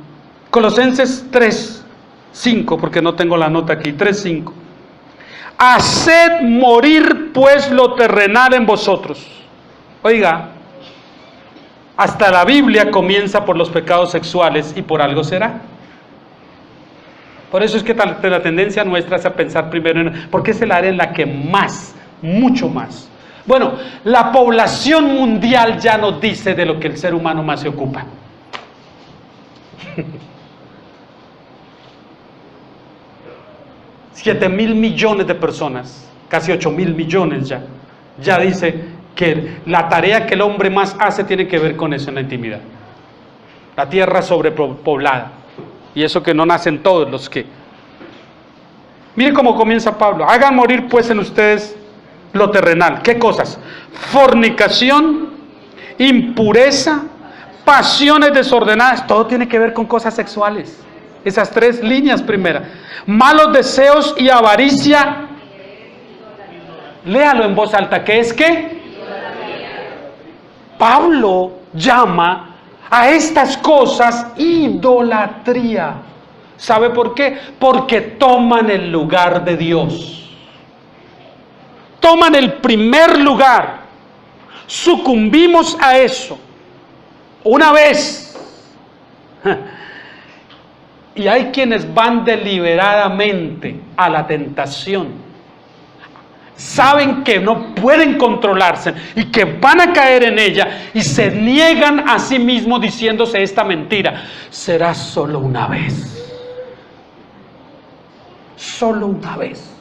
Colosenses 3:5, porque no tengo la nota aquí, 3:5. Haced morir pues lo terrenal en vosotros. Oiga, hasta la Biblia comienza por los pecados sexuales y por algo será. Por eso es que la tendencia nuestra es a pensar primero en, porque es el área en la que más, mucho más. Bueno, la población mundial ya nos dice de lo que el ser humano más se ocupa. 7.000 millones de personas, casi 8.000 millones ya dice que la tarea que el hombre más hace tiene que ver con eso en la intimidad. La tierra sobrepoblada. Y eso que no nacen todos los que... Mire cómo comienza Pablo. Hagan morir pues en ustedes lo terrenal. ¿Qué cosas? Fornicación, impureza, pasiones desordenadas. Todo tiene que ver con cosas sexuales. Esas 3 líneas primeras. Malos deseos y avaricia. Léalo en voz alta. ¿Qué es qué? Pablo llama a estas cosas idolatría. ¿Sabe por qué? Porque toman el lugar de Dios. Toman el primer lugar. Sucumbimos a eso. Una vez. Y hay quienes van deliberadamente a la tentación. Saben que no pueden controlarse y que van a caer en ella y se niegan a sí mismos diciéndose esta mentira. Será solo una vez. Solo una vez.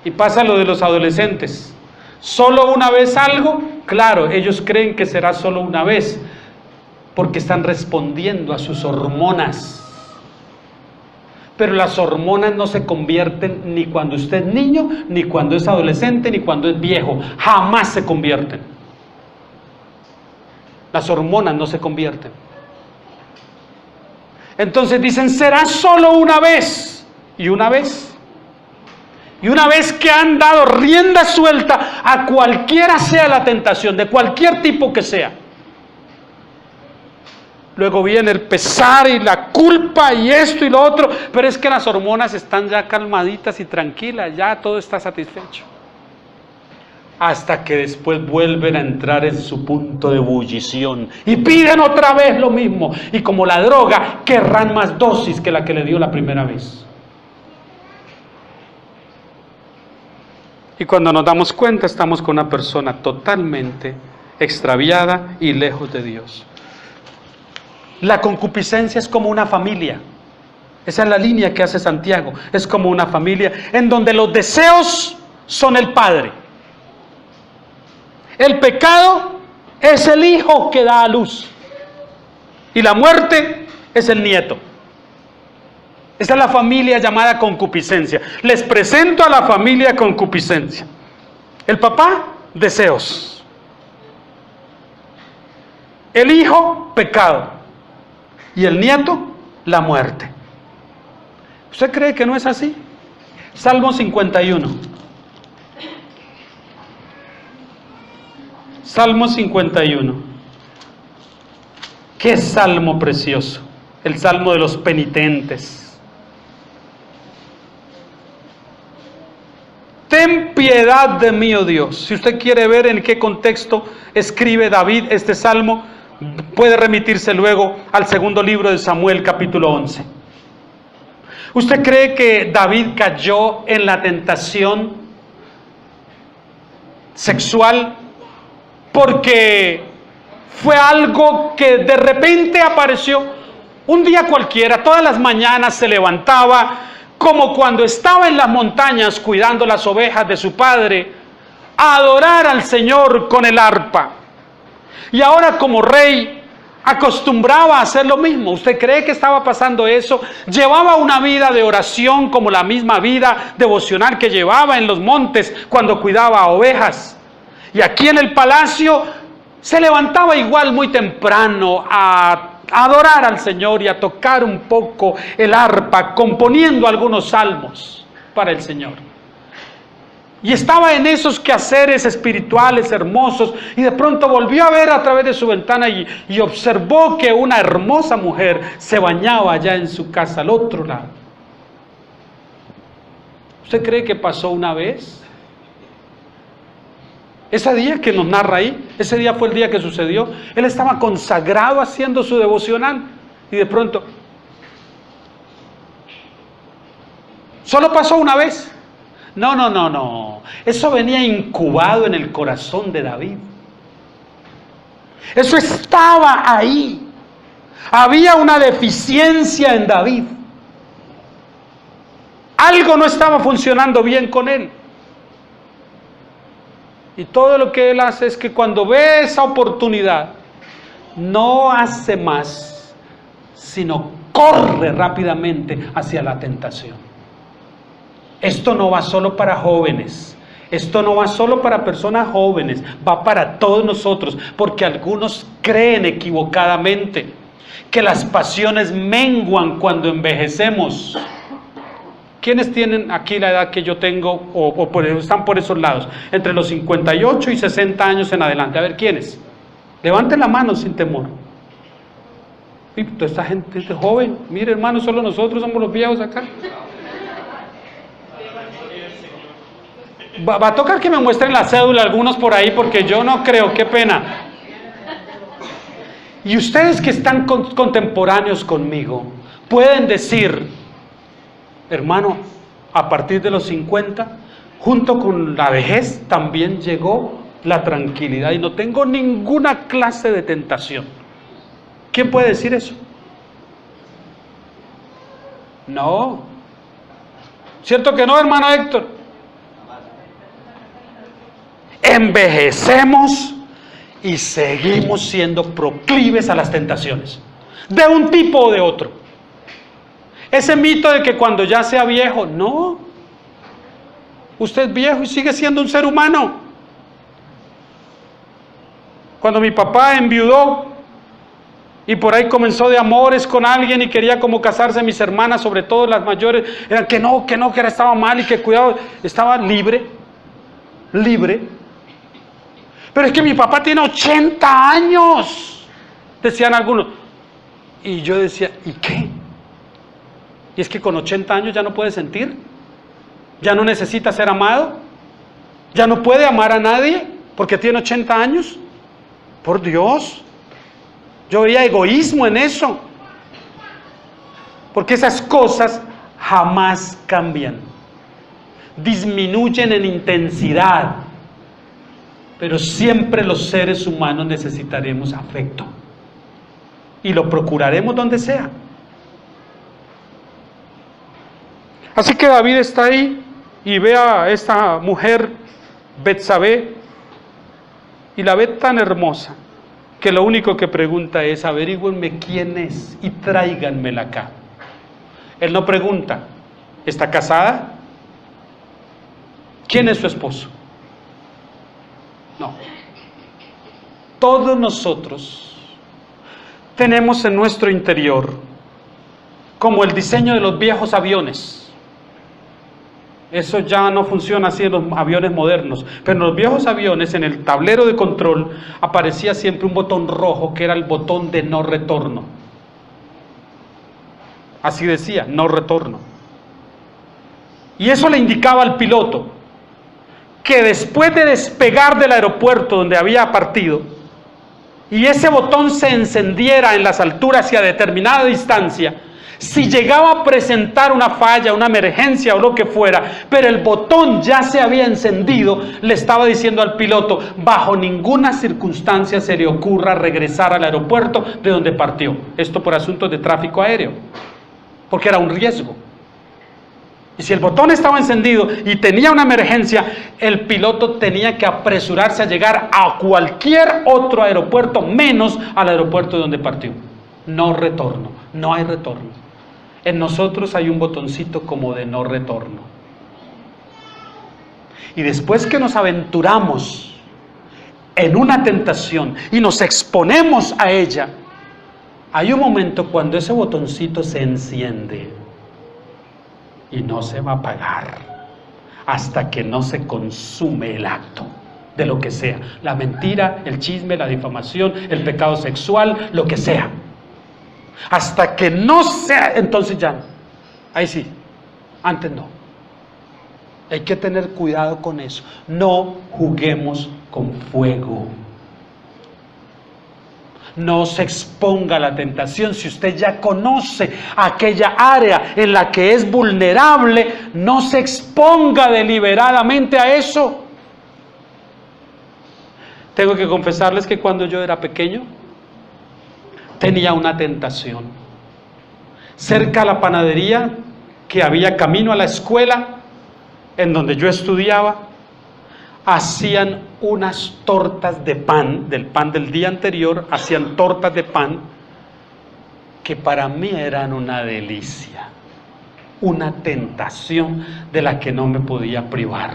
Y pasa lo de los adolescentes. ¿Solo una vez algo? Claro, ellos creen que será solo una vez porque están respondiendo a sus hormonas. Pero las hormonas no se convierten ni cuando usted es niño, ni cuando es adolescente, ni cuando es viejo. Jamás se convierten. Las hormonas no se convierten. Entonces dicen, será solo una vez. Y una vez. Y una vez que han dado rienda suelta a cualquiera sea la tentación, de cualquier tipo que sea. Luego viene el pesar y la culpa y esto y lo otro, pero es que las hormonas están ya calmaditas y tranquilas, ya todo está satisfecho. Hasta que después vuelven a entrar en su punto de ebullición y piden otra vez lo mismo. Y como la droga, querrán más dosis que la que le dio la primera vez. Y cuando nos damos cuenta, estamos con una persona totalmente extraviada y lejos de Dios. La concupiscencia es como una familia. Esa es la línea que hace Santiago. Es como una familia en donde los deseos son el padre. El pecado es el hijo que da a luz. Y la muerte es el nieto. Esa es la familia llamada concupiscencia. Les presento a la familia concupiscencia. El papá, deseos. El hijo, pecado. Y el nieto, la muerte. ¿Usted cree que no es así? Salmo 51. Salmo 51. Qué salmo precioso. El salmo de los penitentes. Ten piedad de mí, oh Dios. Si usted quiere ver en qué contexto escribe David este salmo, puede remitirse luego al segundo libro de Samuel, capítulo 11. ¿Usted cree que David cayó en la tentación sexual porque fue algo que de repente apareció? Un día cualquiera, todas las mañanas se levantaba, como cuando estaba en las montañas cuidando las ovejas de su padre, a adorar al Señor con el arpa. Y ahora como rey acostumbraba a hacer lo mismo. ¿Usted cree que estaba pasando eso? Llevaba una vida de oración como la misma vida devocional que llevaba en los montes cuando cuidaba a ovejas. Y aquí en el palacio se levantaba igual muy temprano a adorar al Señor y a tocar un poco el arpa, componiendo algunos salmos para el Señor. Y estaba en esos quehaceres espirituales hermosos, y de pronto volvió a ver a través de su ventana y observó que una hermosa mujer se bañaba allá en su casa, al otro lado. ¿Usted cree que pasó una vez? Ese día que nos narra ahí, ese día fue el día que sucedió. Él estaba consagrado haciendo su devocional y de pronto, solo pasó una vez. No. Eso venía incubado en el corazón de David. Eso estaba ahí. Había una deficiencia en David. Algo no estaba funcionando bien con él. Y todo lo que él hace es que cuando ve esa oportunidad, no hace más, sino corre rápidamente hacia la tentación. Esto no va solo para jóvenes, esto no va solo para personas jóvenes, va para todos nosotros, porque algunos creen equivocadamente que las pasiones menguan cuando envejecemos. ¿Quiénes tienen aquí la edad que yo tengo o están por esos lados? Entre los 58 y 60 años en adelante. A ver, ¿quiénes? Levanten la mano sin temor. Y toda esta gente es joven. Mire, hermano, solo nosotros somos los viejos acá. Va a tocar que me muestren la cédula algunos por ahí, porque yo no creo, qué pena. Y ustedes que están contemporáneos conmigo, pueden decir, hermano, a partir de los 50, junto con la vejez, también llegó la tranquilidad y no tengo ninguna clase de tentación. ¿Quién puede decir eso? No. ¿Cierto que no, hermano Héctor? Envejecemos y seguimos siendo proclives a las tentaciones, de un tipo o de otro. Ese mito de que cuando ya sea viejo, no. Usted es viejo y sigue siendo un ser humano. Cuando mi papá enviudó y por ahí comenzó de amores con alguien y quería como casarse, mis hermanas, sobre todo las mayores, eran que estaba mal y que cuidado, estaba libre. Pero es que mi papá tiene 80 años, decían algunos. Y yo decía, ¿y qué? Y es que con 80 años ya no puede sentir, ya no necesita ser amado, ya no puede amar a nadie porque tiene 80 años. Por Dios, yo veía egoísmo en eso, porque esas cosas jamás cambian. disminuyen en intensidad, pero siempre los seres humanos necesitaremos afecto y lo procuraremos donde sea. Así que David está ahí y ve a esta mujer Betsabé y la ve tan hermosa que lo único que pregunta es: averígüenme quién es y tráiganmela acá. Él no pregunta: ¿está casada? ¿Quién es su esposo? No. Todos nosotros tenemos en nuestro interior como el diseño de los viejos aviones. Eso ya no funciona así en los aviones modernos, pero en los viejos aviones, en el tablero de control, aparecía siempre un botón rojo que era el botón de no retorno. Así decía, no retorno. Y eso le indicaba al piloto que después de despegar del aeropuerto donde había partido, y ese botón se encendiera en las alturas y a determinada distancia, si llegaba a presentar una falla, una emergencia o lo que fuera, pero el botón ya se había encendido, le estaba diciendo al piloto: bajo ninguna circunstancia se le ocurra regresar al aeropuerto de donde partió. Esto por asuntos de tráfico aéreo, porque era un riesgo. Y si el botón estaba encendido y tenía una emergencia, el piloto tenía que apresurarse a llegar a cualquier otro aeropuerto, menos al aeropuerto de donde partió. No retorno, no hay retorno. En nosotros hay un botoncito como de no retorno. Y después que nos aventuramos en una tentación y nos exponemos a ella, hay un momento cuando ese botoncito se enciende y no se va a apagar hasta que no se consume el acto de lo que sea: la mentira, el chisme, la difamación, el pecado sexual, lo que sea. Hasta que no sea, entonces ya no. Ahí sí, antes no. Hay que tener cuidado con eso. No juguemos con fuego. No se exponga a la tentación. Si usted ya conoce aquella área en la que es vulnerable, no se exponga deliberadamente a eso. Tengo que confesarles que cuando yo era pequeño, tenía una tentación. Cerca a la panadería que había camino a la escuela en donde yo estudiaba, hacían unas tortas de pan, del pan del día anterior, hacían tortas de pan que para mí eran una delicia, una tentación de la que no me podía privar.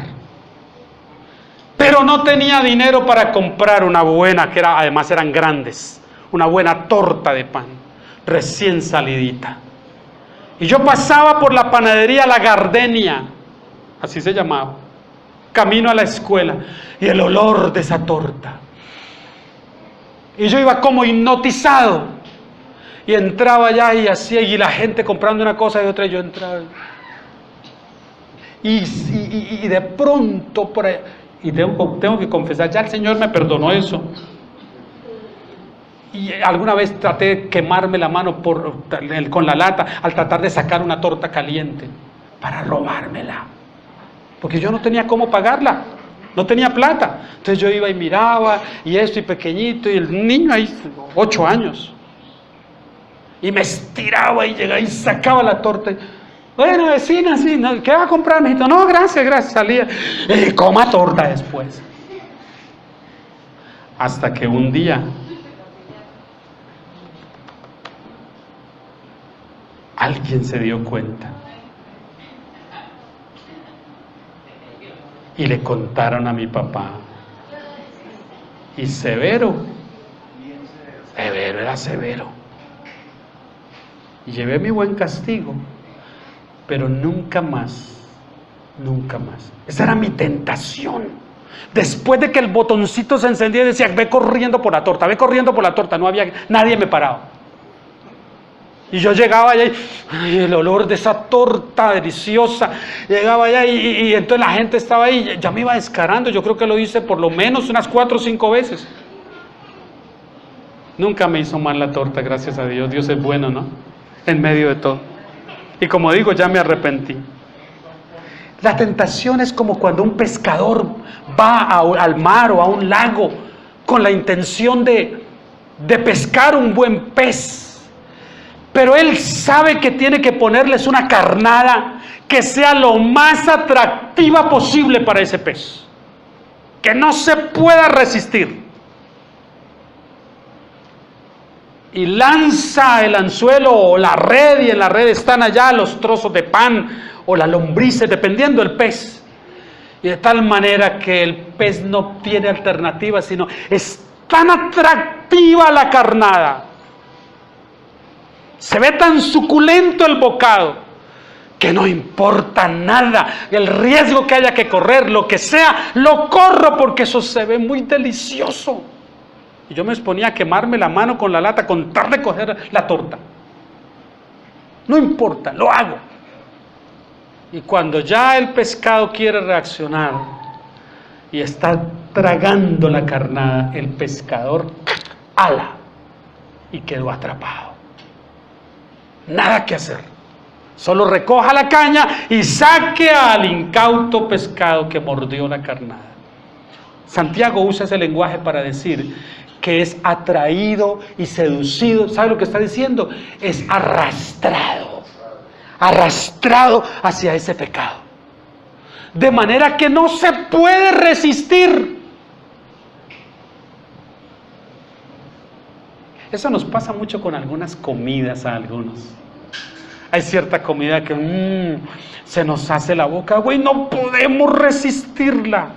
Pero no tenía dinero para comprar una buena, que además eran grandes, una buena torta de pan, recién salidita. Y yo pasaba por la panadería La Gardenia, así se llamaba, camino a la escuela, y el olor de esa torta. Y yo iba como hipnotizado, y entraba allá y hacía, y la gente comprando una cosa y otra, y yo entraba. Y de pronto, por ahí, y tengo que confesar, ya el Señor me perdonó eso. Y alguna vez traté de quemarme la mano con la lata al tratar de sacar una torta caliente para robármela, porque yo no tenía cómo pagarla, no tenía plata. Entonces yo iba y miraba, y esto, y pequeñito, y el niño ahí, 8 años, y me estiraba y llegaba y sacaba la torta. Bueno, vecina, sí, ¿no? ¿Qué va a comprar, mijito? No, gracias, salía. Coma torta después. Hasta que un día alguien se dio cuenta y le contaron a mi papá, y severo, era severo, y llevé mi buen castigo, pero nunca más. Esa era mi tentación. Después de que el botoncito se encendía, decía: ve corriendo por la torta, no había, nadie me paraba. Y yo llegaba allá y el olor de esa torta deliciosa, llegaba allá y entonces la gente estaba ahí, ya me iba descarando. Yo creo que lo hice por lo menos unas 4 o 5 veces. Nunca me hizo mal la torta, gracias a Dios. Dios es bueno, ¿no? En medio de todo. Y como digo, ya me arrepentí. La tentación es como cuando un pescador va al mar o a un lago con la intención de pescar un buen pez. Pero él sabe que tiene que ponerles una carnada que sea lo más atractiva posible para ese pez, que no se pueda resistir. Y lanza el anzuelo o la red, y en la red están allá los trozos de pan o las lombrices, dependiendo del pez. Y de tal manera que el pez no tiene alternativa, sino es tan atractiva la carnada, se ve tan suculento el bocado, que no importa nada, el riesgo que haya que correr, lo que sea, lo corro porque eso se ve muy delicioso. Y yo me exponía a quemarme la mano con la lata con tal de coger la torta. No importa, lo hago. Y cuando ya el pescado quiere reaccionar y está tragando la carnada, el pescador ala y quedó atrapado. Nada que hacer. Solo recoja la caña y saque al incauto pescado que mordió la carnada. Santiago usa ese lenguaje para decir que es atraído y seducido. ¿Sabe lo que está diciendo? Es arrastrado hacia ese pecado, de manera que no se puede resistir. Eso nos pasa mucho con algunas comidas a algunos. Hay cierta comida que se nos hace la boca agua y no podemos resistirla.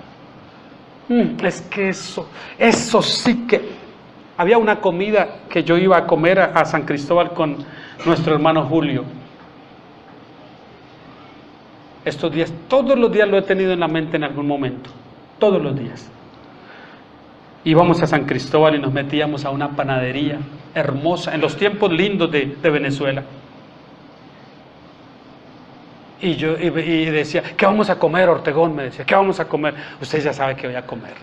Es que eso sí que... Había una comida que yo iba a comer a San Cristóbal con nuestro hermano Julio. Estos días, todos los días lo he tenido en la mente en algún momento. Todos los días. Íbamos a San Cristóbal y nos metíamos a una panadería hermosa, en los tiempos lindos de Venezuela. Y yo decía, ¿qué vamos a comer, Ortegón? Me decía, ¿qué vamos a comer? Usted ya sabe qué voy a comer.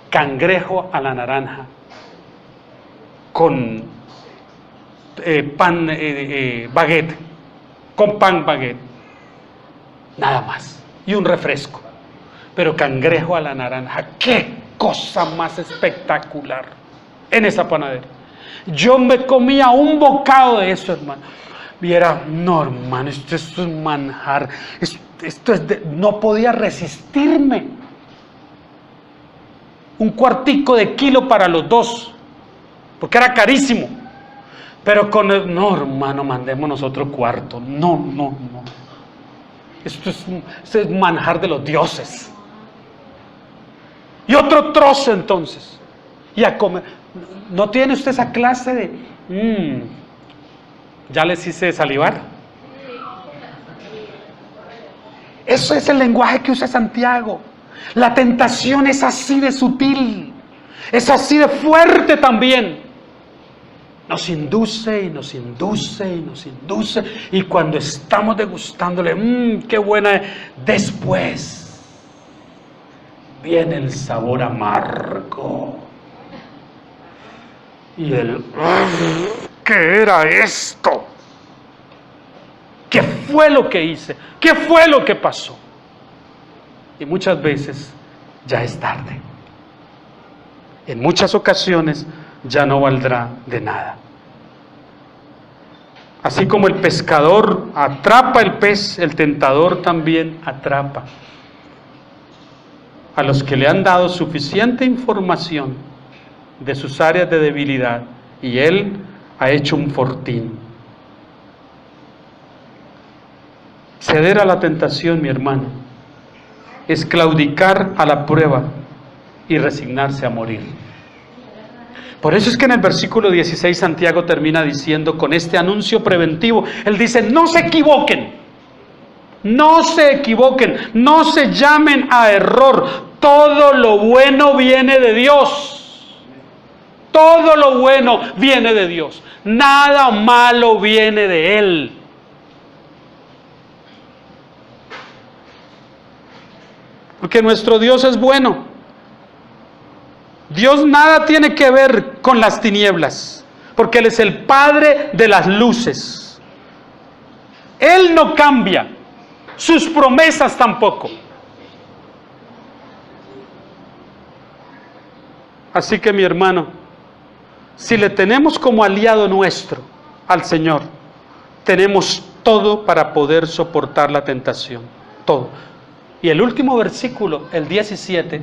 Cangrejo a la naranja, con pan baguette, con pan baguette, nada más, y un refresco. Pero cangrejo a la naranja, ¡qué cosa más espectacular! En esa panadería. Yo me comía un bocado de eso, hermano. Y era, no, hermano, esto es manjar. No podía resistirme. Un cuartico de kilo para los dos, porque era carísimo. Pero no, hermano, mandémonos otro cuarto. No. Esto es manjar de los dioses. Y otro trozo entonces. Y a comer. ¿No tiene usted esa clase de... ¿Ya les hice salivar? Eso es el lenguaje que usa Santiago. La tentación es así de sutil, es así de fuerte también. Nos induce y nos induce y nos induce. Y cuando estamos degustándole, qué buena es, después viene el sabor amargo. Y ¿qué era esto? ¿Qué fue lo que hice? ¿Qué fue lo que pasó? Y muchas veces ya es tarde. En muchas ocasiones ya no valdrá de nada. Así como el pescador atrapa el pez, el tentador también atrapa a los que le han dado suficiente información de sus áreas de debilidad, y él ha hecho un fortín. Ceder a la tentación, mi hermano, es claudicar a la prueba y resignarse a morir. Por eso es que en el versículo 16 Santiago termina diciendo, con este anuncio preventivo, él dice, no se equivoquen, no se llamen a error, todo lo bueno viene de Dios. Todo lo bueno viene de Dios, nada malo viene de Él. Porque nuestro Dios es bueno. Dios nada tiene que ver con las tinieblas, porque Él es el Padre de las luces. Él no cambia. sus promesas tampoco. Así que mi hermano, si le tenemos como aliado nuestro al Señor, tenemos todo para poder soportar la tentación, todo. Y el último versículo, el 17,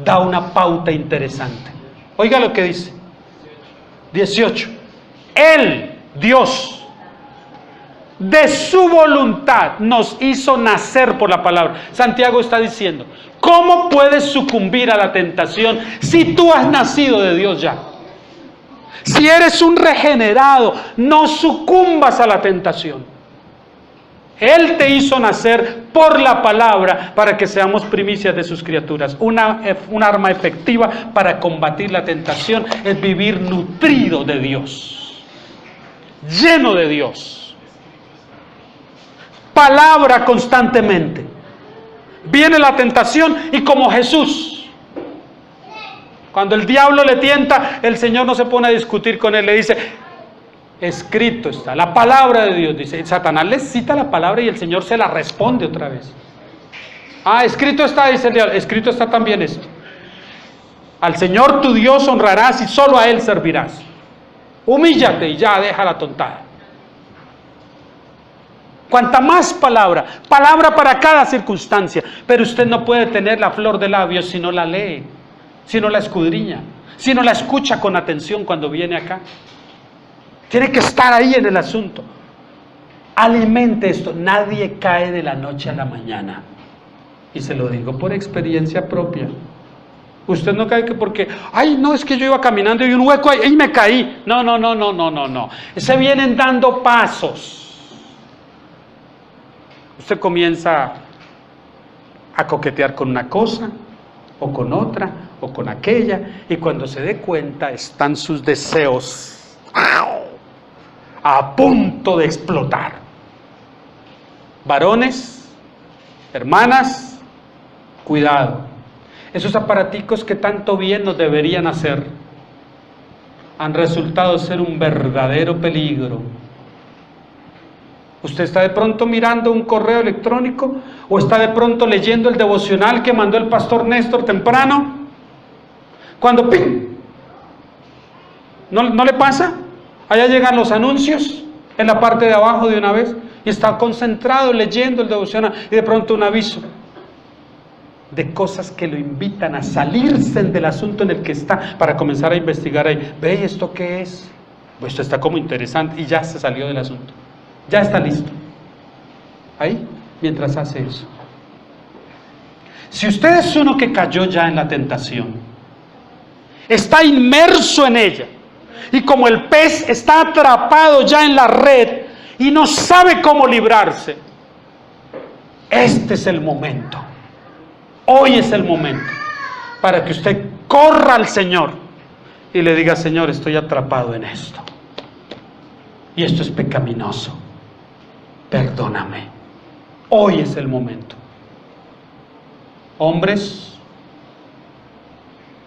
da una pauta interesante. Oiga lo que dice, 18. Él, Dios, de su voluntad nos hizo nacer por la palabra. Santiago está diciendo, ¿cómo puedes sucumbir a la tentación si tú has nacido de Dios ya? Si eres un regenerado, no sucumbas a la tentación. Él te hizo nacer por la palabra para que seamos primicias de sus criaturas. Un arma efectiva para combatir la tentación es vivir nutrido de Dios, lleno de Dios. Palabra constantemente. Viene la tentación y como Jesús, cuando el diablo le tienta, el Señor no se pone a discutir con él, le dice, escrito está, la palabra de Dios, dice. Satanás le cita la palabra y el Señor se la responde otra vez. Ah, escrito está, dice el diablo, escrito está también esto. Al Señor tu Dios honrarás y solo a Él servirás. Humíllate y ya deja la tontada. Cuanta más palabra, palabra para cada circunstancia, pero usted no puede tener la flor de labios si no la lee, si no la escudriña, si no la escucha con atención cuando viene acá. Tiene que estar ahí en el asunto. Alimente esto. Nadie cae de la noche a la mañana. Y se lo digo por experiencia propia. Usted no cae que porque, ay, no, es que yo iba caminando y vi un hueco ahí y me caí. No. Se vienen dando pasos. Usted comienza a coquetear con una cosa, o con otra, o con aquella, y cuando se dé cuenta están sus deseos a punto de explotar. Varones, hermanas, cuidado. Esos aparaticos que tanto bien nos deberían hacer han resultado ser un verdadero peligro. Usted está de pronto mirando un correo electrónico o está de pronto leyendo el devocional que mandó el pastor Néstor temprano. Cuando ¡ping! ¿No le pasa? Allá llegan los anuncios en la parte de abajo de una vez y está concentrado leyendo el devocional y de pronto un aviso de cosas que lo invitan a salirse del asunto en el que está para comenzar a investigar ahí. ¿Ve esto qué es? Pues esto está como interesante y ya se salió del asunto. Ya está listo. Ahí, mientras hace eso. Si usted es uno que cayó ya en la tentación, está inmerso en ella, y como el pez está atrapado ya en la red y no sabe cómo librarse, este es el momento. Hoy es el momento para que usted corra al Señor y le diga, Señor, estoy atrapado en esto. Y esto es pecaminoso. Perdóname. Hoy es el momento. Hombres,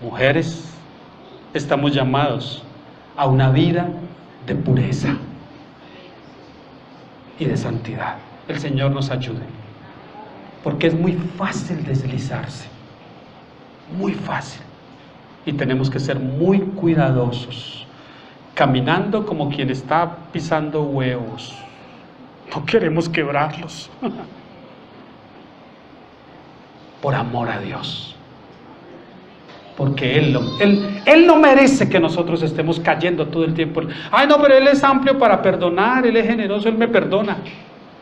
mujeres, estamos llamados a una vida de pureza y de santidad. El Señor nos ayude, porque es muy fácil deslizarse, muy fácil, y tenemos que ser muy cuidadosos, caminando como quien está pisando huevos. No queremos quebrarlos, por amor a Dios. Porque Él no merece que nosotros estemos cayendo todo el tiempo. Ay, no, pero Él es amplio para perdonar, Él es generoso, Él me perdona.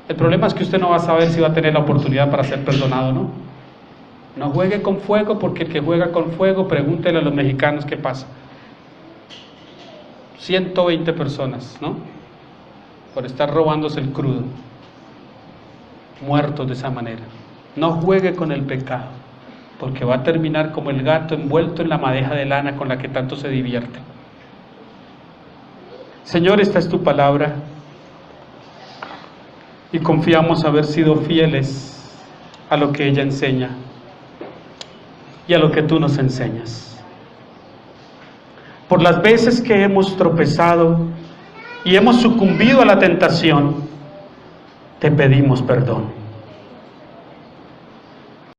El problema es que usted no va a saber si va a tener la oportunidad para ser perdonado o no. No juegue con fuego, porque el que juega con fuego, pregúntele a los mexicanos qué pasa. 120 personas, ¿no? Por estar robándose el crudo. Muertos de esa manera. No juegue con el pecado, porque va a terminar como el gato envuelto en la madeja de lana con la que tanto se divierte. Señor, esta es tu palabra y confiamos haber sido fieles a lo que ella enseña y a lo que tú nos enseñas. Por las veces que hemos tropezado y hemos sucumbido a la tentación, te pedimos perdón.